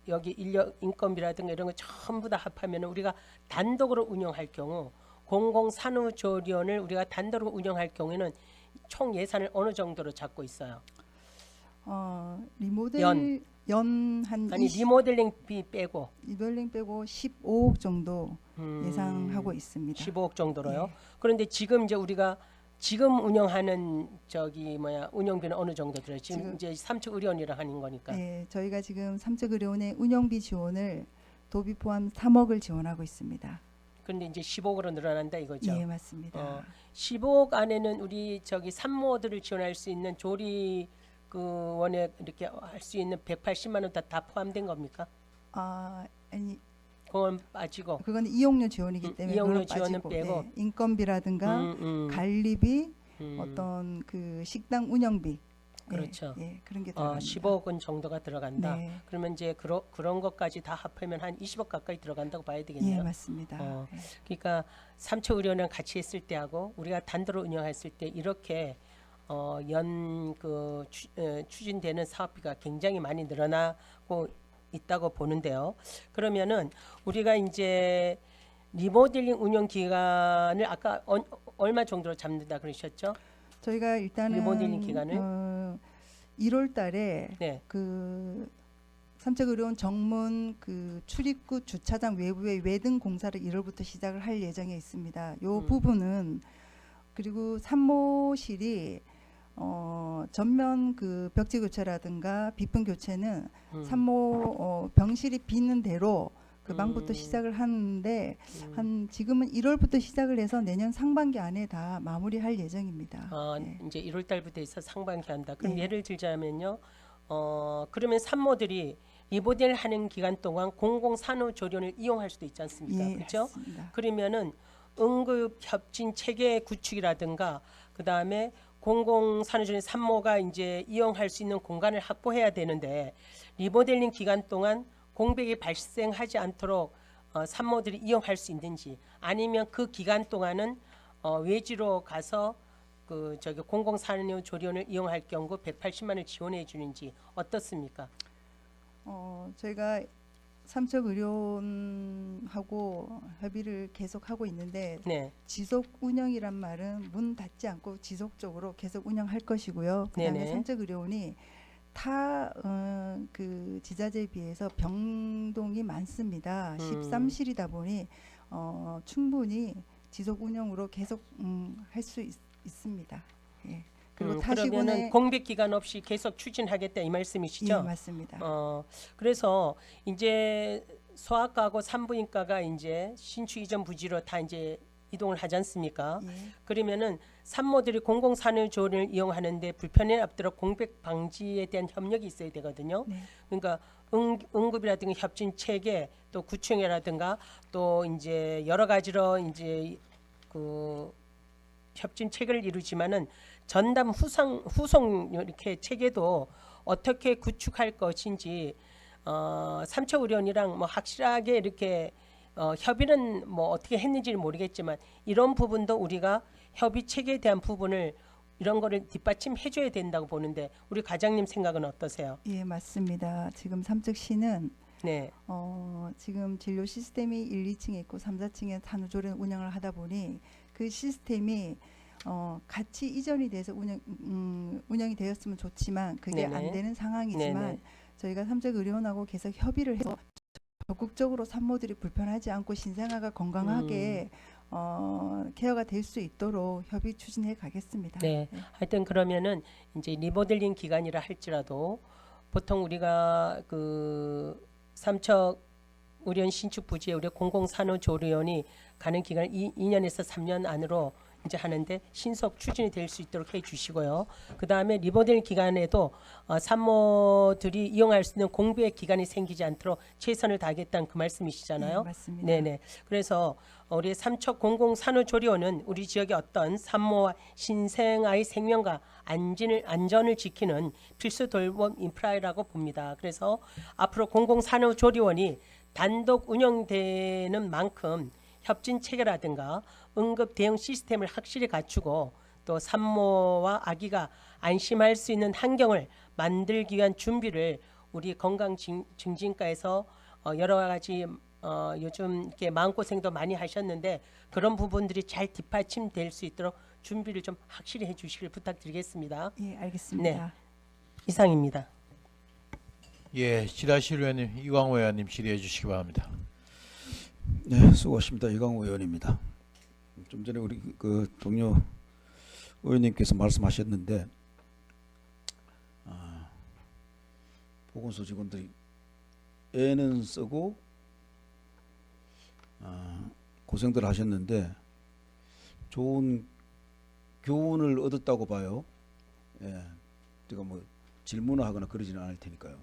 D: 여기 인력 인건비라든가 이런 거 전부 다 합하면 우리가 단독으로 운영할 경우 공공산후조리원을 우리가 단독으로 운영할 경우에는 총 예산을 어느 정도로 잡고 있어요?
F: 리모델 연한
D: 아니 리모델링비 빼고
F: 리모델링 빼고 15억 정도 예상하고 있습니다.
D: 15억 정도로요.
F: 예.
D: 그런데 지금 이제 우리가 지금 운영하는 운영비는 어느 정도 들어요? 지금 이제 삼척의료원이라 하는 거니까.
F: 네, 저희가 지금 삼척의료원의 운영비 지원을 도비 포함 3억을 지원하고 있습니다.
D: 그런데 이제 15억으로 늘어난다 이거죠.
F: 예, 맞습니다.
D: 15억 안에는 우리 산모들을 지원할 수 있는 조리 그 원에 이렇게 할 수 있는 180만 원 다 포함된 겁니까?
F: 아니
D: 그건 빠지고.
F: 그건 이용료 지원이기 때문에
D: 이용료
F: 그건
D: 지원은
F: 빠지고,
D: 빼고.
F: 네, 인건비라든가 관리비, 어떤 그 식당 운영비,
D: 그렇죠.
F: 예, 그런 게 들어갑니다.
D: 15억 정도가 들어간다.
F: 네.
D: 그러면 이제 그런 것까지 다 합하면 한 20억 가까이 들어간다고 봐야 되겠네요.
F: 예, 맞습니다. 예.
D: 그러니까 삼척의료원이랑 같이 했을 때하고 우리가 단독으로 운영했을 때 이렇게 추진되는 사업비가 굉장히 많이 늘어나고 있다고 보는데요. 그러면은 우리가 이제 리모델링 운영 기간을 아까 얼마 정도로 잡는다 그러셨죠?
F: 저희가 일단은
D: 리모델링 기간을?
F: 1월달에
D: 네.
F: 그 삼척의료원 정문 그 출입구 주차장 외부의 외등 공사를 1월부터 시작을 할 예정에 있습니다. 요 부분은 그리고 산모실이 전면 그 벽지 교체라든가 비품 교체는 산모 병실이 비는 대로 그 방부터 시작을 하는데 한 지금은 1월부터 시작을 해서 내년 상반기 안에 다 마무리할 예정입니다. 예.
D: 이제 1월 달부터 해서 상반기 한다. 그럼
F: 예.
D: 예를 들자면요. 그러면 산모들이 리모델 하는 기간 동안 공공산후조리원을 이용할 수도 있지 않습니까?
F: 예,
D: 그렇죠?
F: 맞습니다.
D: 그러면은 응급 협진 체계 구축이라든가 그다음에 공공산후조리원 산모가 이제 이용할 수 있는 공간을 확보해야 되는데 리모델링 기간 동안 공백이 발생하지 않도록 산모들이 이용할 수 있는지 아니면 그 기간 동안은 외지로 가서 공공산후조리원을 이용할 경우 180만 원을 지원해 주는지 어떻습니까?
F: 저희가 삼척의료원하고 협의를 계속하고 있는데
D: 네.
F: 지속 운영이란 말은 문 닫지 않고 지속적으로 계속 운영할 것이고요. 그다음에
D: 네네.
F: 삼척의료원이 타 그 지자체에 비해서 병동이 많습니다. 13실이다 보니 충분히 지속 운영으로 계속 할 수 있습니다. 예. 그리고
D: 그러면은
F: 타시군의
D: 공백 기간 없이 계속 추진하겠다 이 말씀이시죠?
F: 예, 맞습니다.
D: 그래서 이제 소아과하고 산부인과가 이제 신축 이전 부지로 다 이제 이동을 하지 않습니까?
F: 예.
D: 그러면은 산모들이 공공산후조리원을 이용하는데 불편에 앞도록 공백 방지에 대한 협력이 있어야 되거든요.
F: 네.
D: 그러니까 응급이라든가 협진 체계 또 구청이라든가 또 이제 여러 가지로 이제 그 협진 체계를 이루지만은 전담 후송 이렇게 체계도 어떻게 구축할 것인지 삼척의료원이랑 뭐 확실하게 이렇게 협의는 뭐 어떻게 했는지는 모르겠지만 이런 부분도 우리가 협의 체계에 대한 부분을 이런 거를 뒷받침해 줘야 된다고 보는데 우리 과장님 생각은 어떠세요?
F: 예, 맞습니다. 지금 삼척시는
D: 네.
F: 지금 진료 시스템이 1, 2층에 있고 3, 4층에 산후조리원 운영을 하다 보니 그 시스템이 같이 이전이 돼서 운영이 되었으면 좋지만 그게
D: 네네.
F: 안 되는 상황이지만
D: 네네.
F: 저희가 삼척의료원하고 계속 협의를 해서 적극적으로 산모들이 불편하지 않고 신생아가 건강하게 케어가 될 수 있도록 협의 추진해 가겠습니다.
D: 네. 하여튼 그러면은 이제 리모델링 기간이라 할지라도 보통 우리가 그 삼척 의료원 신축 부지에 우리 공공산후조리원이 가는 기간 2년에서 3년 안으로 이제 하는데 신속 추진이 될 수 있도록 해 주시고요. 그다음에 리모델링 기간에도 산모들이 이용할 수 있는 공백 기간이 생기지 않도록 최선을 다하겠다는 그 말씀이시잖아요.
F: 네, 맞습니다.
D: 네네. 그래서 우리 삼척 공공산후조리원은 우리 지역의 어떤 산모와 신생아의 생명과 안전을 지키는 필수 돌봄 인프라라고 봅니다. 그래서 앞으로 공공산후조리원이 단독 운영되는 만큼 협진 체계라든가 응급 대응 시스템을 확실히 갖추고 또 산모와 아기가 안심할 수 있는 환경을 만들기 위한 준비를 우리 건강증진과에서 여러 가지 요즘 이렇게 마음고생도 많이 하셨는데 그런 부분들이 잘 뒷받침될 수 있도록 준비를 좀 확실히 해주시길 부탁드리겠습니다.
F: 예, 알겠습니다.
D: 이상입니다.
A: 예, 지라실 의원님 이광호 의원님 질의해 주시기 바랍니다.
G: 네, 수고하십니다. 이광호 의원입니다. 좀 전에 우리 그 동료 의원님께서 말씀하셨는데 보건소 직원들이 애는 쓰고 고생들 하셨는데 좋은 교훈을 얻었다고 봐요. 예, 제가 뭐 질문을 하거나 그러지는 않을 테니까요.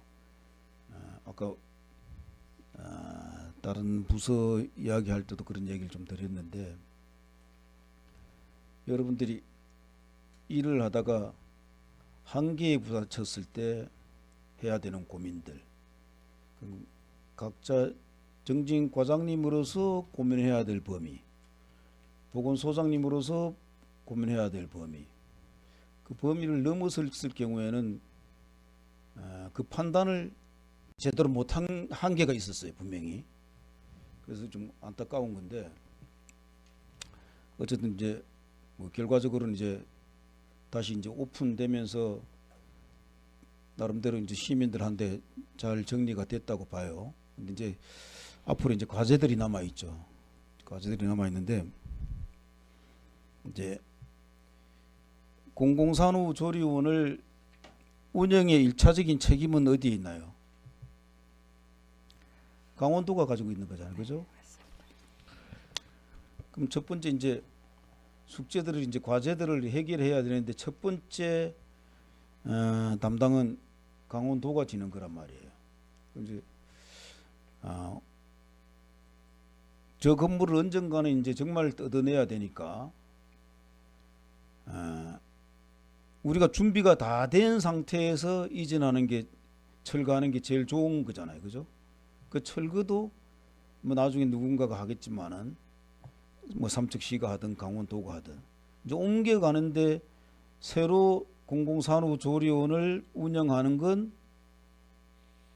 G: 아까 다른 부서 이야기할 때도 그런 얘기를 좀 드렸는데 여러분들이 일을 하다가 한계에 부딪혔을 때 해야 되는 고민들 각자 정진 과장님으로서 고민해야 될 범위 보건소장님으로서 고민해야 될 범위 그 범위를 넘어섰을 경우에는 그 판단을 제대로 못한 한계가 있었어요 분명히. 그래서 좀 안타까운 건데 어쨌든 이제 뭐 결과적으로는 이제 다시 이제 오픈되면서 나름대로 이제 시민들한테 잘 정리가 됐다고 봐요. 근데 이제 앞으로 이제 과제들이 남아 있죠. 과제들이 남아 있는데 이제 공공산후조리원을 운영의 일차적인 책임은 어디에 있나요? 강원도가 가지고 있는 거잖아요, 그죠? 그럼 첫 번째 이제 숙제들을 이제 과제들을 해결해야 되는데 첫 번째 담당은 강원도가 지는 거란 말이에요. 이제 저 건물을 언젠가는 이제 정말 뜯어내야 되니까 우리가 준비가 다 된 상태에서 이전하는 게 철거하는 게 제일 좋은 거잖아요, 그죠? 그 철거도 뭐 나중에 누군가가 하겠지만은 뭐 삼척시가 하든 강원도가 하든 이제 옮겨가는데 새로 공공산후조리원을 운영하는 건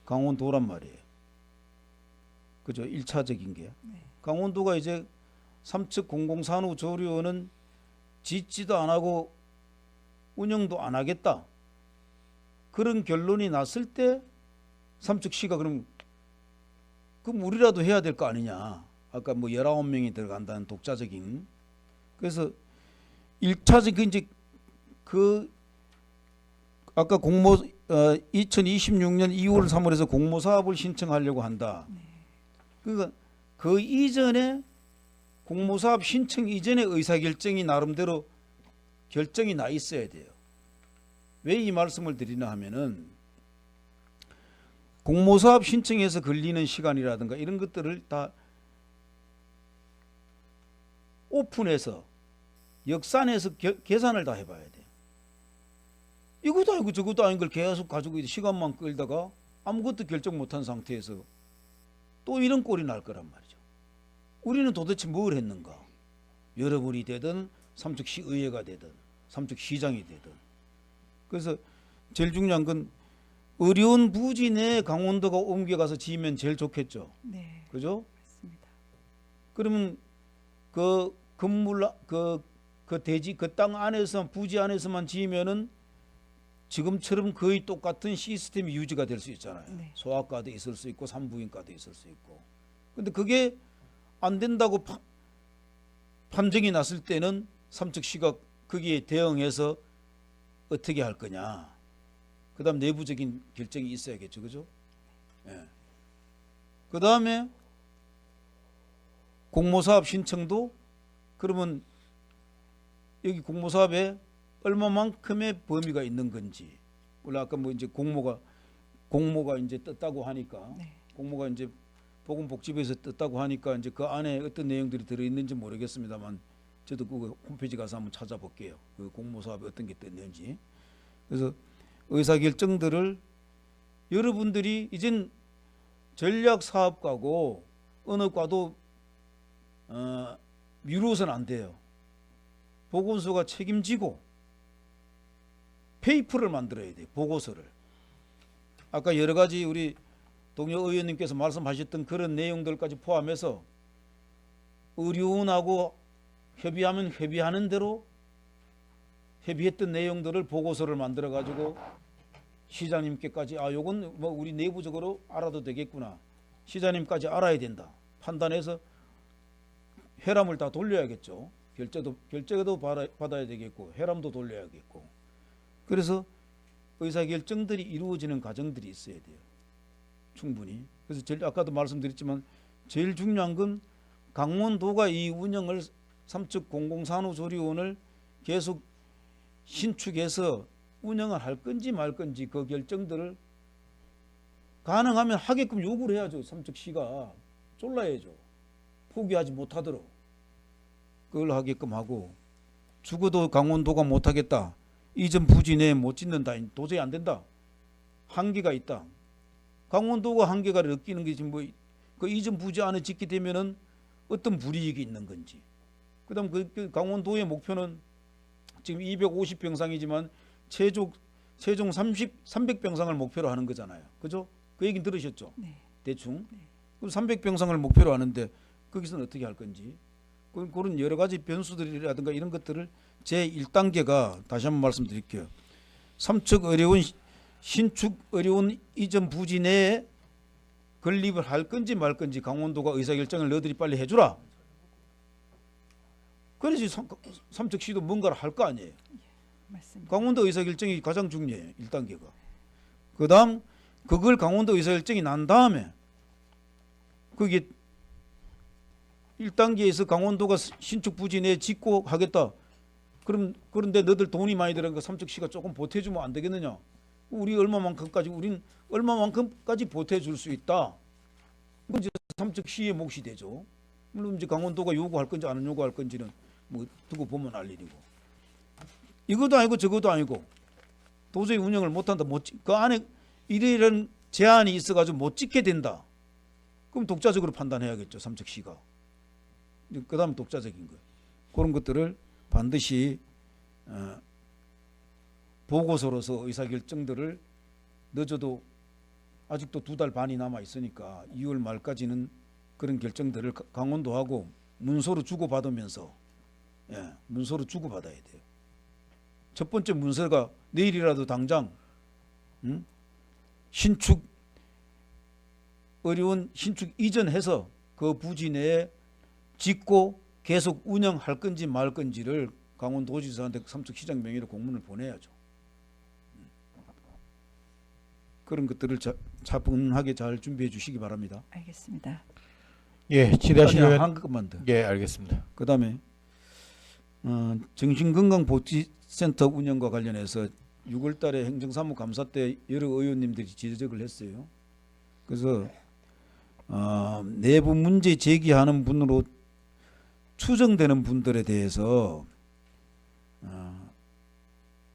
G: 강원도란 말이에요. 그죠? 1차적인 게. 강원도가 이제 삼척 공공산후 조리원은 짓지도 안 하고 운영도 안 하겠다. 그런 결론이 났을 때 삼척시가 그럼 우리라도 해야 될 거 아니냐. 아까 뭐 19명이 들어간다는 독자적인. 그래서 1차적인 이제 그 아까 2026년 2월 3월에서 공모 사업을 신청하려고 한다. 그러니까 그 이전에 공모 사업 신청 이전에 의사결정이 나름대로 결정이 나 있어야 돼요. 왜 이 말씀을 드리나 하면은 공모 사업 신청에서 걸리는 시간이라든가 이런 것들을 다 오픈해서 역산해서 계산을 다 해봐야 돼요. 이것도 아니고 저것도 아닌 걸 계속 가지고 시간만 끌다가 아무것도 결정 못한 상태에서 또 이런 꼴이 날 거란 말이죠. 우리는 도대체 뭘 했는가? 여러분이 되든 삼척시의회가 되든 삼척시장이 되든. 그래서 제일 중요한 건 어려운 부지 내에 강원도가 옮겨가서 지으면 제일 좋겠죠.
F: 네,
G: 그죠?
F: 맞습니다.
G: 그러면 그 건물 그 대지 그 땅 안에서 부지 안에서만 지으면은 지금처럼 거의 똑같은 시스템이 유지가 될 수 있잖아요.
F: 네.
G: 소아과도 있을 수 있고 산부인과도 있을 수 있고. 근데 그게 안 된다고 판정이 났을 때는 삼척시가 거기에 대응해서 어떻게 할 거냐. 그다음 내부적인 결정이 있어야겠죠, 그죠? 예. 그다음에 공모사업 신청도 그러면 여기 공모사업에 얼마만큼의 범위가 있는 건지. 원래 아까 뭐 이제 공모가 이제 떴다고 하니까
F: 네.
G: 공모가 이제 보건복지부에서 떴다고 하니까 이제 그 안에 어떤 내용들이 들어 있는지 모르겠습니다만 저도 그 홈페이지 가서 한번 찾아볼게요. 그 공모사업에 어떤 게 떴는지. 그래서 의사결정들을 여러분들이 이젠 전략사업가고 어느 과도 미루어서는 안 돼요. 보건소가 책임지고 페이퍼를 만들어야 돼요. 보고서를. 아까 여러 가지 우리 동료 의원님께서 말씀하셨던 그런 내용들까지 포함해서 의료원하고 협의하면 협의하는 대로 협의했던 내용들을 보고서를 만들어 가지고 시장님께까지 요건 뭐 우리 내부적으로 알아도 되겠구나. 시장님까지 알아야 된다. 판단해서 회람을 다 돌려야겠죠. 결제도 받아야 되겠고 회람도 돌려야겠고. 그래서 의사결정들이 이루어지는 과정들이 있어야 돼요. 충분히. 그래서 아까도 말씀드렸지만 제일 중요한 건 강원도가 이 운영을 삼척 공공산후조리원을 계속 신축해서 운영을 할 건지 말 건지 그 결정들을 가능하면 하게끔 요구를 해야죠. 삼척시가 쫄라야죠. 포기하지 못하도록 그걸 하게끔 하고 죽어도 강원도가 못하겠다. 이전 부지 내에 못 짓는다. 도저히 안 된다. 한계가 있다. 강원도가 한계가 느끼는 게 지금 그 이전 부지 안에 짓게 되면은 어떤 불이익이 있는 건지. 그다음 그 강원도의 목표는 지금 250병상이지만 최종 300병상을 목표로 하는 거잖아요. 그죠? 그 얘기는 들으셨죠?
F: 네.
G: 대충. 그럼 300병상을 목표로 하는데 거기서는 어떻게 할 건지. 그런 여러 가지 변수들이라든가 이런 것들을 제 1단계가 다시 한번 말씀드릴게요. 삼척 의료원 신축 의료원 이전 부지 내에 건립을 할 건지 말 건지 강원도가 의사결정을 너희들이 빨리 해주라. 그래야지 삼척시도 뭔가를 할 거 아니에요.
F: 맞습니다.
G: 강원도 의사결정이 가장 중요해요. 1단계가. 그 다음 그걸 강원도 의사결정이 난 다음에 그게 1단계에서 강원도가 신축 부지 내에 짓고 하겠다. 그런데 너들 돈이 많이 들어가니까 삼척시가 조금 보태주면 안 되겠느냐. 우린 얼마만큼까지 보태줄 수 있다. 그건 이제 삼척시의 몫이 되죠. 물론 이제 강원도가 요구할 건지 안 요구할 건지는 뭐 두고 보면 알 일이고. 이것도 아니고 저것도 아니고 도저히 운영을 못한다. 그 안에 이런 제한이 있어가지고 못 짓게 된다. 그럼 독자적으로 판단해야겠죠. 삼척시가. 그 다음 독자적인 거예요. 그런 것들을 반드시 보고서로서 의사결정들을 늦어도 아직도 2달 반이 남아 있으니까 2월 말까지는 그런 결정들을 강원도하고 문서로 주고받으면서 문서로 주고받아야 돼요. 첫 번째 문서가 내일이라도 당장 신축 어려운 신축 이전해서 그 부지 내에 짓고 계속 운영할 건지 말 건지를 강원도지사한테 삼척시장 명의로 공문을 보내야죠. 그런 것들을 차분하게 잘 준비해 주시기 바랍니다.
F: 알겠습니다.
A: 예, 지다실 의원.
G: 한 것만 더.
A: 예, 알겠습니다.
G: 그다음에 정신건강복지센터 운영과 관련해서 6월달에 행정사무감사 때 여러 의원님들이 지적을 했어요. 그래서 내부 문제 제기하는 분으로 추정되는 분들에 대해서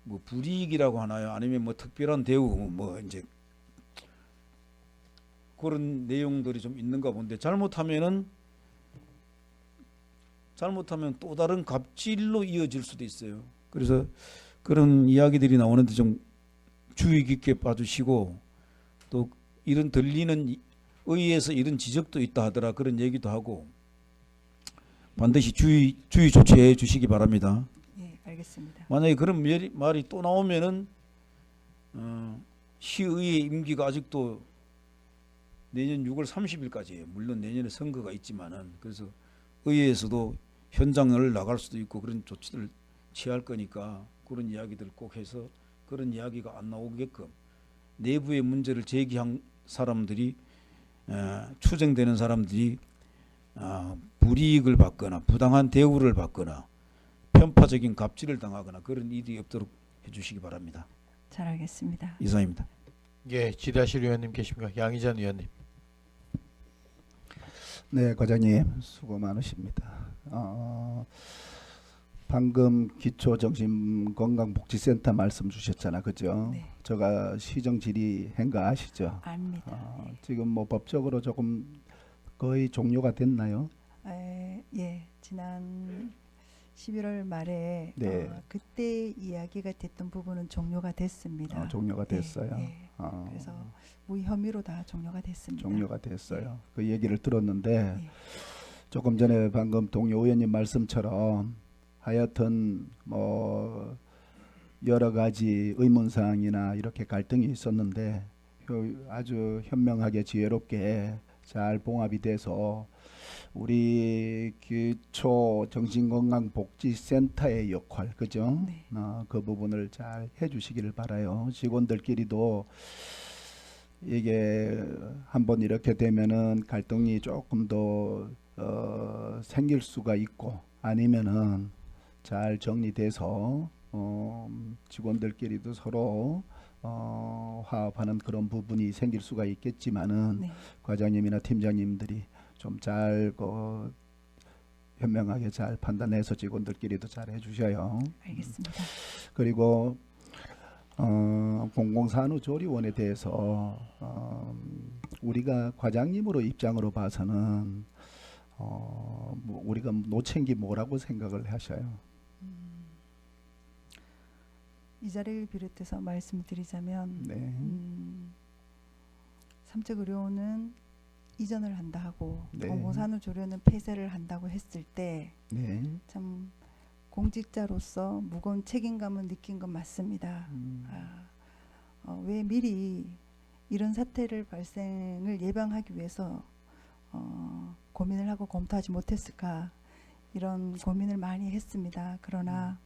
G: 뭐 불이익이라고 하나요? 아니면 뭐 특별한 대우 뭐 이제 그런 내용들이 좀 있는가 본데 잘못하면 또 다른 갑질로 이어질 수도 있어요. 그래서 그런 이야기들이 나오는데 좀 주의 깊게 봐주시고 또 이런 들리는 의회에서 이런 지적도 있다 하더라 그런 얘기도 하고 반드시 주의 조치해 주시기 바랍니다.
F: 예, 알겠습니다.
G: 만약에 그런 말이 또 나오면은 시의회 임기가 아직도 내년 6월 30일까지예요. 물론 내년에 선거가 있지만은 그래서 의회에서도 현장을 나갈 수도 있고 그런 조치들을 취할 거니까 그런 이야기들 꼭 해서 그런 이야기가 안 나오게끔 내부의 문제를 제기한 사람들이 추정되는 사람들이 불이익을 받거나 부당한 대우를 받거나 편파적인 갑질을 당하거나 그런 일이 없도록 해주시기 바랍니다.
F: 잘 알겠습니다.
G: 이상입니다.
A: 예, 지다실 의원님 계십니까? 양희찬 의원님.
E: 네, 과장님 수고 많으십니다. 방금 기초정신건강복지센터 말씀 주셨잖아, 그죠?
F: 네.
E: 제가 시정질의한 거 아시죠?
F: 압니다. 네.
E: 지금 뭐 법적으로 조금 거의 종료가 됐나요?
F: 예, 지난 11월 말에
E: 네.
F: 그때 이야기가 됐던 부분은 종료가 됐습니다.
E: 종료가 됐어요.
F: 예. 그래서 무혐의로 다 종료가 됐습니다.
E: 종료가 됐어요. 그 얘기를 들었는데
F: 예.
E: 조금 전에 방금 동료 의원님 말씀처럼 하여튼 뭐 여러 가지 의문사항이나 이렇게 갈등이 있었는데 아주 현명하게 지혜롭게 잘 봉합이 돼서 우리 기초 정신건강복지센터의 역할, 그죠?
F: 네.
E: 그 부분을 잘 해주시기를 바라요. 직원들끼리도 이게 한번 이렇게 되면은 갈등이 조금 더 생길 수가 있고 아니면은 잘 정리돼서 직원들끼리도 서로 화합하는 그런 부분이 생길 수가 있겠지만은
F: 네.
E: 과장님이나 팀장님들이 좀 잘 현명하게 잘 판단해서 직원들끼리도 잘 해주셔요.
F: 알겠습니다.
E: 그리고 공공산후조리원에 대해서 우리가 과장님으로 입장으로 봐서는 뭐 우리가 놓친 게 뭐라고 생각을 하셔요?
F: 이 자리를 비롯해서 말씀드리자면
E: 네.
F: 삼척의료원은 이전을 한다 하고
E: 네.
F: 공공산후조리원은 폐쇄를 한다고 했을 때
E: 네.
F: 참 공직자로서 무거운 책임감을 느낀 건 맞습니다. 왜 미리 이런 사태를 발생을 예방하기 위해서 고민을 하고 검토하지 못했을까 이런 고민을 많이 했습니다. 그러나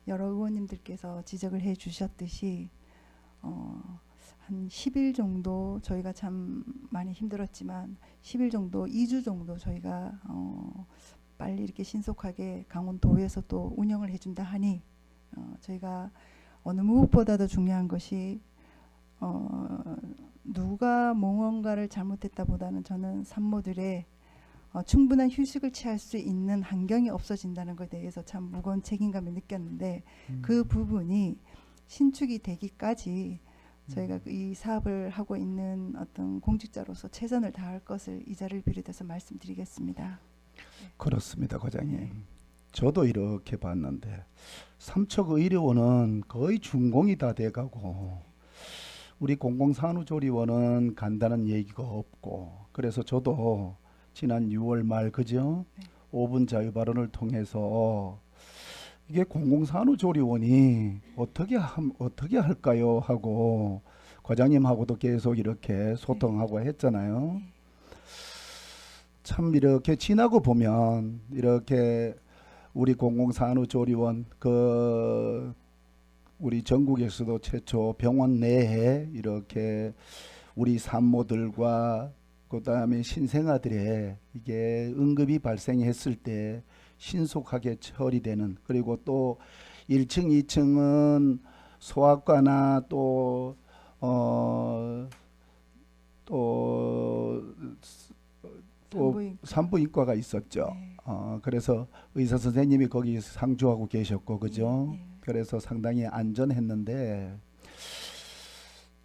F: 여러 의원님들께서 지적을 해 주셨듯이 한 10일 정도 저희가 참 많이 힘들었지만 10일 정도 2주 정도 저희가 빨리 이렇게 신속하게 강원도에서 또 운영을 해준다 하니 저희가 어느 무엇보다도 중요한 것이 누가 무언가를 잘못했다보다는 저는 산모들의 충분한 휴식을 취할 수 있는 환경이 없어진다는 것에 대해서 참 무거운 책임감을 느꼈는데 그 부분이 신축이 되기까지 저희가 이 사업을 하고 있는 어떤 공직자로서 최선을 다할 것을 이 자리를 비롯해서 말씀드리겠습니다.
E: 그렇습니다, 과장님. 저도 이렇게 봤는데 삼척의료원은 거의 준공이 다 돼가고 우리 공공산후조리원은 간다는 얘기가 없고 그래서 저도 지난 6월 말 그죠? 5분 자유 발언을 통해서 이게 공공산후조리원이 어떻게 할까요 하고 과장님하고도 계속 이렇게 소통하고 했잖아요. 참 이렇게 지나고 보면 이렇게 우리 공공산후조리원 우리 전국에서도 최초 병원 내에 이렇게 우리 산모들과 그다음에 신생아들의 이게 응급이 발생했을 때 신속하게 처리되는, 그리고 또 1층, 2층은 소아과나 또 산부인과가 있었죠. 그래서 의사 선생님이 거기 상주하고 계셨고 그죠. 그래서 상당히 안전했는데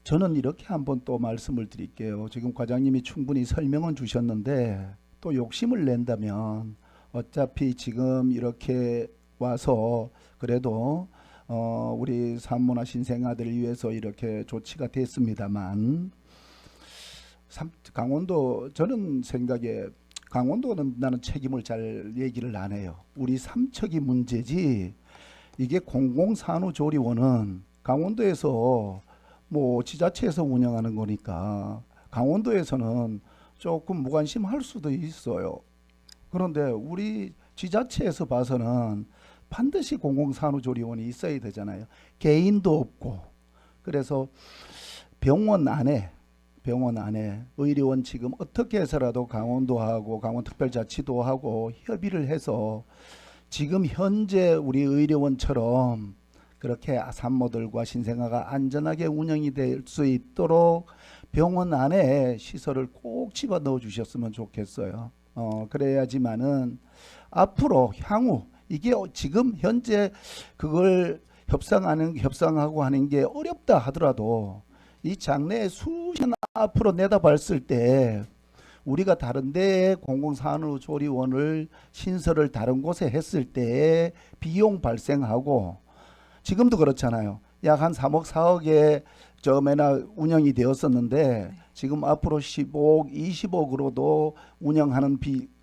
E: 저는 이렇게 한번 또 말씀을 드릴게요. 지금 과장님이 충분히 설명은 주셨는데 또 욕심을 낸다면 어차피 지금 이렇게 와서 그래도 우리 산모나 신생아들을 위해서 이렇게 조치가 됐습니다만 강원도 저는 생각에 강원도는 나는 책임을 잘 얘기를 안 해요. 우리 삼척이 문제지 이게 공공산후조리원은 강원도에서 뭐 지자체에서 운영하는 거니까 강원도에서는 조금 무관심할 수도 있어요. 그런데 우리 지자체에서 봐서는 반드시 공공산후조리원이 있어야 되잖아요. 개인도 없고. 그래서 병원 안에 의료원 지금 어떻게 해서라도 강원도하고 강원특별자치도하고 협의를 해서 지금 현재 우리 의료원처럼 그렇게 산모들과 신생아가 안전하게 운영이 될 수 있도록 병원 안에 시설을 꼭 집어넣어 주셨으면 좋겠어요. 그래야지만은 앞으로 향후 이게 지금 현재 그걸 협상하고 하는 게 어렵다 하더라도 이 장래에 수년 앞으로 내다봤을 때 우리가 다른 데에 공공산후조리원을 신설을 다른 곳에 했을 때 비용 발생하고 지금도 그렇잖아요. 약 한 3억 4억에 처음에나 운영이 되었었는데 지금 앞으로 15억 20억으로도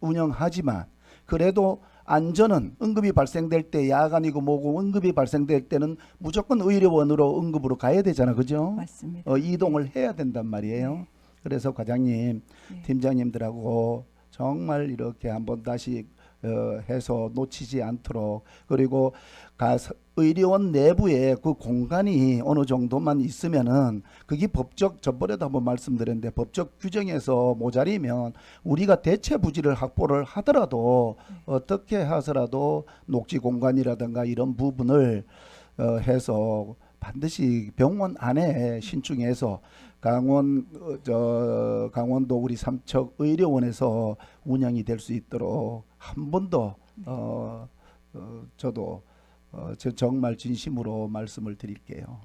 E: 운영하지만 그래도 안전은 응급이 발생될 때 야간이고 뭐고 응급이 발생될 때는 무조건 의료원으로 응급으로 가야 되잖아. 그죠?
F: 맞습니다.
E: 이동을 해야 된단 말이에요. 그래서 과장님, 팀장님들하고 정말 이렇게 한번 다시 해서 놓치지 않도록, 그리고 의료원 내부에 그 공간이 어느 정도만 있으면은 그게 저번에도 한번 말씀드렸는데 법적 규정에서 모자리면 우리가 대체 부지를 확보를 하더라도 어떻게 해서라도 녹지 공간이라든가 이런 부분을 해서 반드시 병원 안에 신중해서 강원도 우리 삼척 의료원에서 운영이 될 수 있도록 한 번 더 저도 정말 진심으로 말씀을 드릴게요.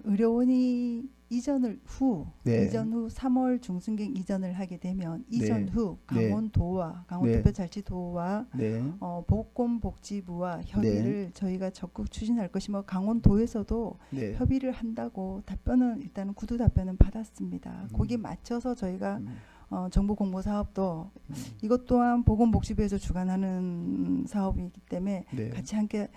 F: 의료원이 이전 후
E: 네.
F: 3월 중순경 이전을 하게 되면 이전
E: 네.
F: 후
E: 네.
F: 강원도와 강원특별자치도와
E: 네.
F: 보건복지부와 협의를 저희가 적극 추진할 것이며 강원도에서도
E: 네.
F: 협의를 한다고 답변은 일단은 구두 답변은 받았습니다. 거기에 맞춰서 저희가 정보 공모 사업도 이것 또한 보건복지부에서 주관하는 사업이기 때문에
E: 네.
F: 같이 함께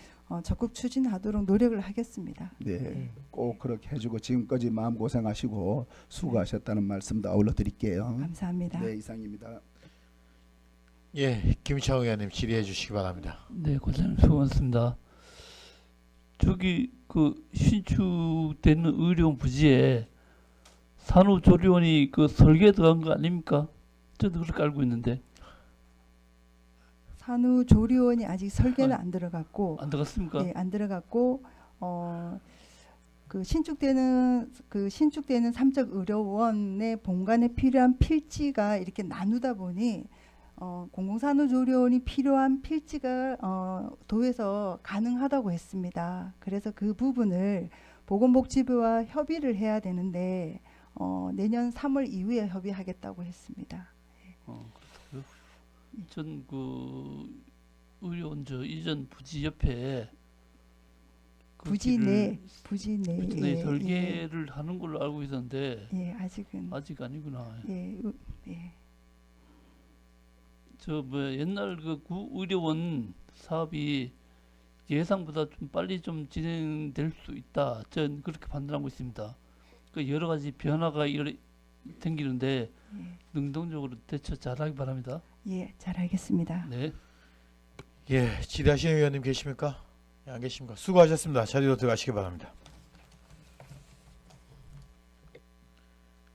F: 적극 추진하도록 노력을 하겠습니다.
E: 네. 꼭 그렇게 해주고 지금까지 마음고생하시고 수고하셨다는 말씀도 아울러 드릴게요.
F: 감사합니다.
E: 네, 이상입니다.
A: 예, 김창호 의원님 질의해 주시기 바랍니다.
H: 네, 과장님 수고하셨습니다. 저기 그 신축되는 의료원 부지에 산후조리원이 그 설계 들어간 거 아닙니까? 저도 그렇게 알고 있는데
F: 산후조리원이 아직 설계는 안 들어갔고,
H: 안 들어갔습니까?
F: 안 들어갔고, 그 신축되는 삼척 의료원의 본관에 필요한 필지가 이렇게 나누다 보니 공공산후조리원이 필요한 필지가 도에서 가능하다고 했습니다. 그래서 그 부분을 보건복지부와 협의를 해야 되는데 내년 3월 이후에 협의하겠다고 했습니다.
H: 그렇다고요? 전 그 의료원 저 이전 부지 옆에
F: 부지 내
H: 내
F: 예,
H: 설계를 하는 걸로 알고 있었는데
F: 예, 아직은
H: 아직 아니구나.
F: 예, 예.
H: 저 뭐 옛날 그 구의료원 사업이 예상보다 좀 빨리 좀 진행될 수 있다. 전 그렇게 판단하고 있습니다. 그 여러 가지 변화가 생기는데 능동적으로 대처 잘하기 바랍니다.
F: 예, 잘 알겠습니다.
H: 네.
A: 예, 질의하시는 의원님 계십니까? 예, 안 계십니까? 수고하셨습니다. 자리로 들어가시기 바랍니다.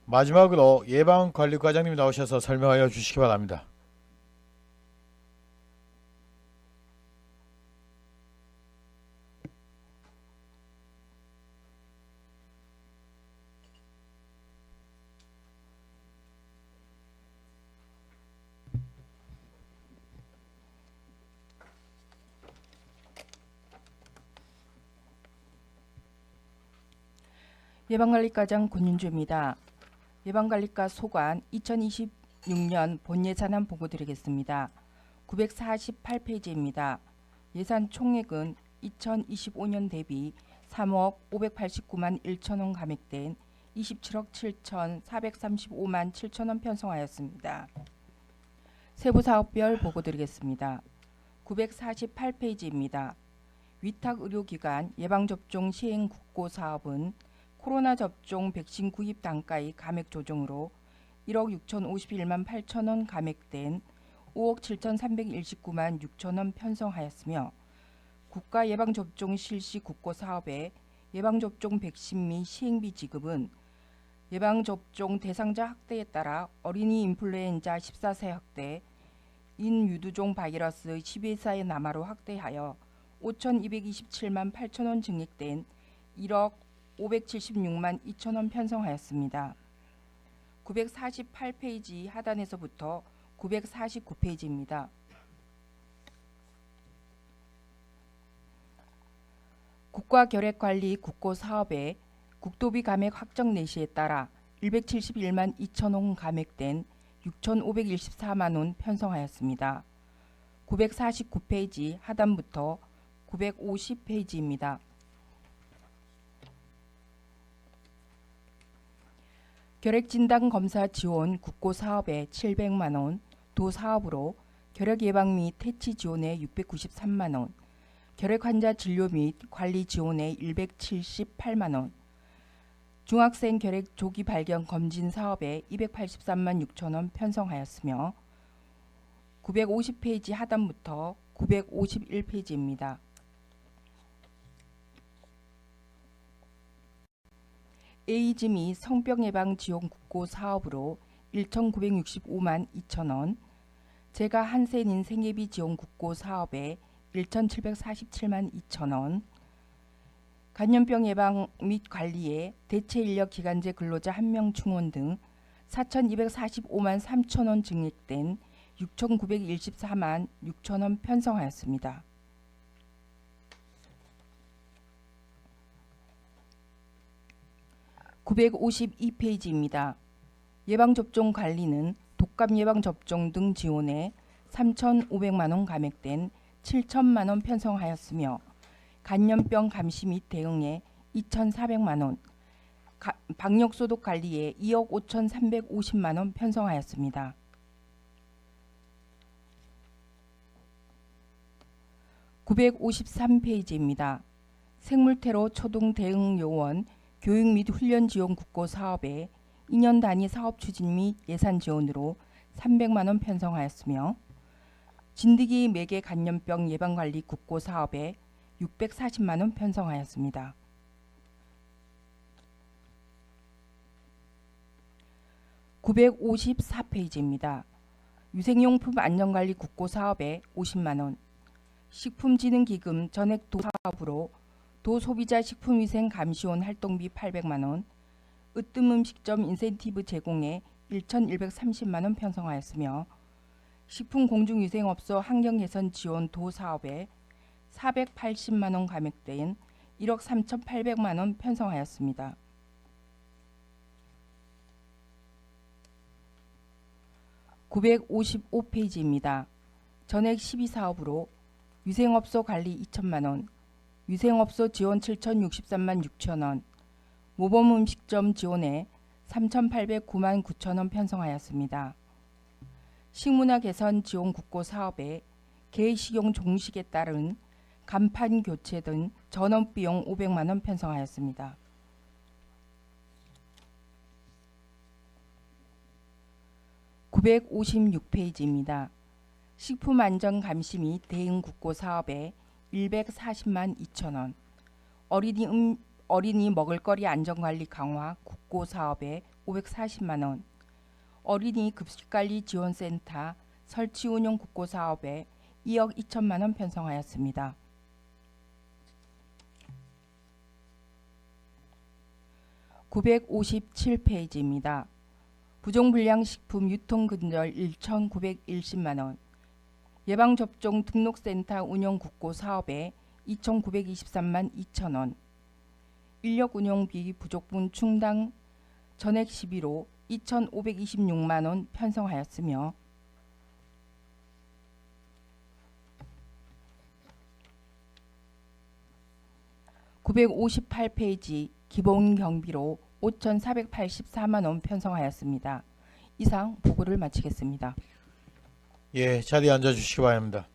A: 마지막으로 예방관리과장님 나오셔서 설명하여 주시기 바랍니다.
I: 예방관리과장 권윤주입니다. 예방관리과 소관 2026년 본예산안 보고 드리겠습니다. 948페이지입니다. 예산 총액은 2025년 대비 3억 589만 1천원 감액된 27억 7,435만 7천원 편성하였습니다. 세부사업별 보고 드리겠습니다. 948페이지입니다. 위탁의료기관 예방접종 시행 국고사업은 코로나 접종 백신 구입 단가의 감액 조정으로 1억 6,051만 8천원 감액된 5억 7,319만 6천원 편성하였으며 국가 예방접종 실시 국고사업의 예방접종 백신 및 시행비 지급은 예방접종 대상자 확대에 따라 어린이 인플루엔자 14세 확대, 인유두종 바이러스 12세 남아로 확대하여 5,227만 8천원 증액된 1억 576만 2천원 편성하였습니다. 948페이지 하단에서부터 949페이지입니다. 국가결핵관리 국고사업에 국도비 감액 확정 내시에 따라 171만 2천원 감액된 6,514만원 편성하였습니다. 949페이지 하단부터 950페이지입니다. 결핵진단검사 지원 국고사업에 700만원, 도사업으로 결핵예방 및 퇴치 지원에 693만원, 결핵환자 진료 및 관리 지원에 178만원, 중학생 결핵 조기 발견 검진 사업에 283만 6천원 편성하였으며 950페이지 하단부터 951페이지입니다. 에이즈 및 성병 예방 지원 국고 사업으로 1,965만 2천원, 제가 한센인 생예비 지원 국고 사업에 1,747만 2천원, 간염병 예방 및 관리에 대체 인력 기간제 근로자 1명 충원 등 4,245만 3천원 증액된 6,914만 6천원 편성하였습니다. 952페이지입니다. 예방접종 관리는 독감 예방접종 등 지원에 3,500만원 감액된 7천만원 편성하였으며 간염병 감시 및 대응에 2,400만원, 방역소독 관리에 2억 5,350만원 편성하였습니다. 953페이지입니다. 생물테러 초동 대응 요원 교육 및 훈련 지원 국고 사업에 2년 단위 사업 추진 및 예산 지원으로 300만원 편성하였으며 진드기 매개 간염병 예방관리 국고 사업에 640만원 편성하였습니다. 954페이지입니다. 유생용품 안전관리 국고 사업에 50만원, 식품진흥기금 전액 도사업으로 도소비자 식품위생 감시원 활동비 800만원, 으뜸음식점 인센티브 제공에 1,130만원 편성하였으며 식품공중위생업소 환경개선 지원 도사업에 480만원 감액된 1억 3,800만원 편성하였습니다. 955페이지입니다. 전액 12사업으로 위생업소 관리 2천만원, 위생업소 지원 7,063만 6천 원, 모범음식점 지원에 3,809만 9천 원 편성하였습니다. 식문화 개선 지원 국고 사업에 개식용 종식에 따른 간판 교체 등 전업 비용 500만 원 편성하였습니다. (956페이지입니다) 식품안전감시 및 대응 국고 사업에 140만 2천 원, 어린이 먹을거리 안전관리 강화 국고 사업에 540만 원, 어린이 급식관리 지원센터 설치 운영 국고 사업에 2억 2천만 원 편성하였습니다. (957페이지입니다) 부정불량식품 유통근절 1,910만 원, 예방접종 등록센터 운영 국고 사업에 2,923만 2천 원, 인력 운영비 부족분 충당 전액 시비로 2,526만 원 편성하였으며 (958페이지) 기본 경비로 5,484만 원 편성하였습니다. 이상 보고를 마치겠습니다.
A: 예, 자리에 앉아 주시기 바랍니다.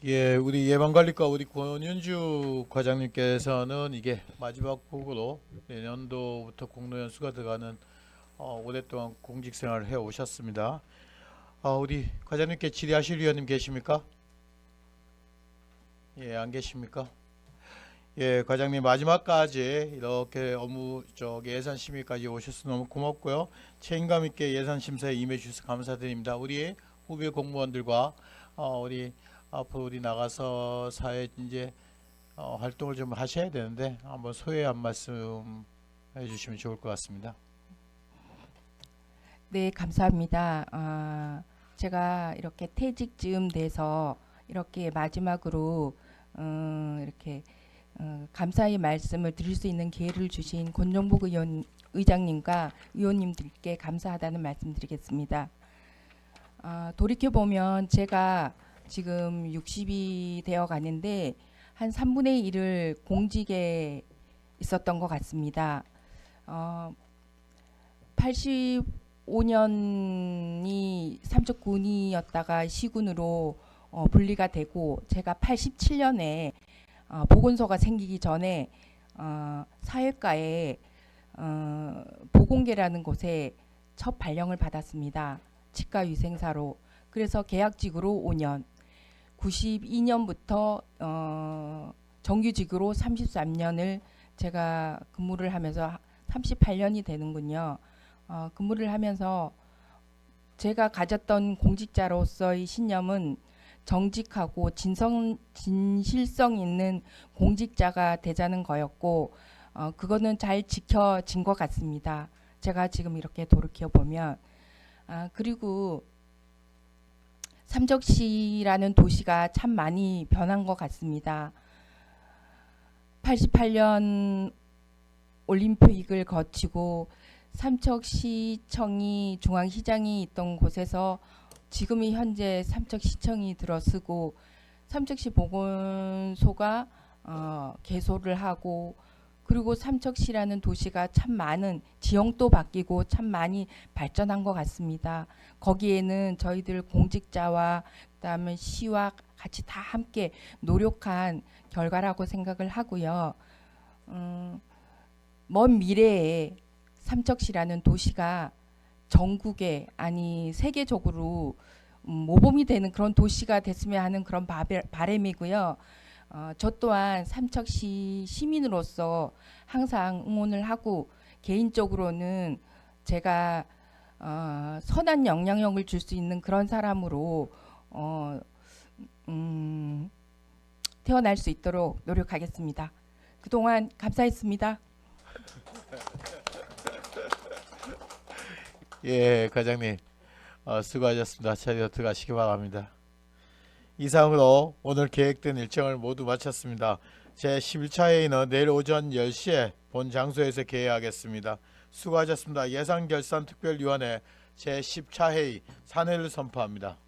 A: 예, 우리 예방관리과 우리 권윤주 과장님께서는 이게 마지막 보고로 내년도부터 공로연수가 들어가는 오랫동안 공직생활을 해 오셨습니다. 우리 과장님께 질의하실 위원님 계십니까? 예, 안 계십니까? 예, 과장님 마지막까지 이렇게 업무 예산심의까지 오셔서 너무 고맙고요. 책임감 있게 예산심사에 임해 주셔서 감사드립니다. 우리 후배 공무원들과 우리 앞으로 우리 나가서 사회 이제 활동을 좀 하셔야 되는데 한번 소회 한 말씀 해주시면 좋을 것 같습니다.
I: 네, 감사합니다. 제가 이렇게 퇴직 즈음 돼서 이렇게 마지막으로 이렇게 감사의 말씀을 드릴 수 있는 기회를 주신 권정복 의장님과 의원님들께 감사하다는 말씀드리겠습니다. 돌이켜 보면 제가 지금 60이 되어 가는데 한 3분의 1을 공직에 있었던 것 같습니다. 85년이 삼척군이었다가 시군으로 분리가 되고 제가 87년에 보건소가 생기기 전에 사회과에 보건계라는 곳에 첫 발령을 받았습니다. 치과위생사로. 그래서 계약직으로 5년, 92년부터 정규직으로 33년을 제가 근무를 하면서 38년이 되는군요. 근무를 하면서 제가 가졌던 공직자로서의 신념은 정직하고 진실성 있는 공직자가 되자는 거였고 그거는 잘 지켜진 것 같습니다. 제가 지금 이렇게 돌이켜보면 그리고 삼척시라는 도시가 참 많이 변한 것 같습니다. 88년 올림픽을 거치고 삼척시청이 중앙시장이 있던 곳에서 지금이 현재 삼척시청이 들어서고 삼척시 보건소가 개소를 하고 그리고 삼척시라는 도시가 참 많은 지형도 바뀌고 참 많이 발전한 것 같습니다. 거기에는 저희들 공직자와 그다음에 시와 같이 다 함께 노력한 결과라고 생각을 하고요. 먼 미래에 삼척시라는 도시가 전국에 아니 세계적으로 모범이 되는 그런 도시가 됐으면 하는 그런 바람이고요. 저 또한 삼척시 시민으로서 항상 응원을 하고 개인적으로는 제가 선한 영향력을 줄 수 있는 그런 사람으로 태어날 수 있도록 노력하겠습니다. 그동안 감사했습니다.
A: 예, 과장님 수고하셨습니다. 자리로 들어가시기 바랍니다. 이상으로 오늘 계획된 일정을 모두 마쳤습니다. 제11차 회의는 내일 오전 10시에 본 장소에서 개회하겠습니다. 수고하셨습니다. 예산결산특별위원회 제10차 회의 산회를 선포합니다.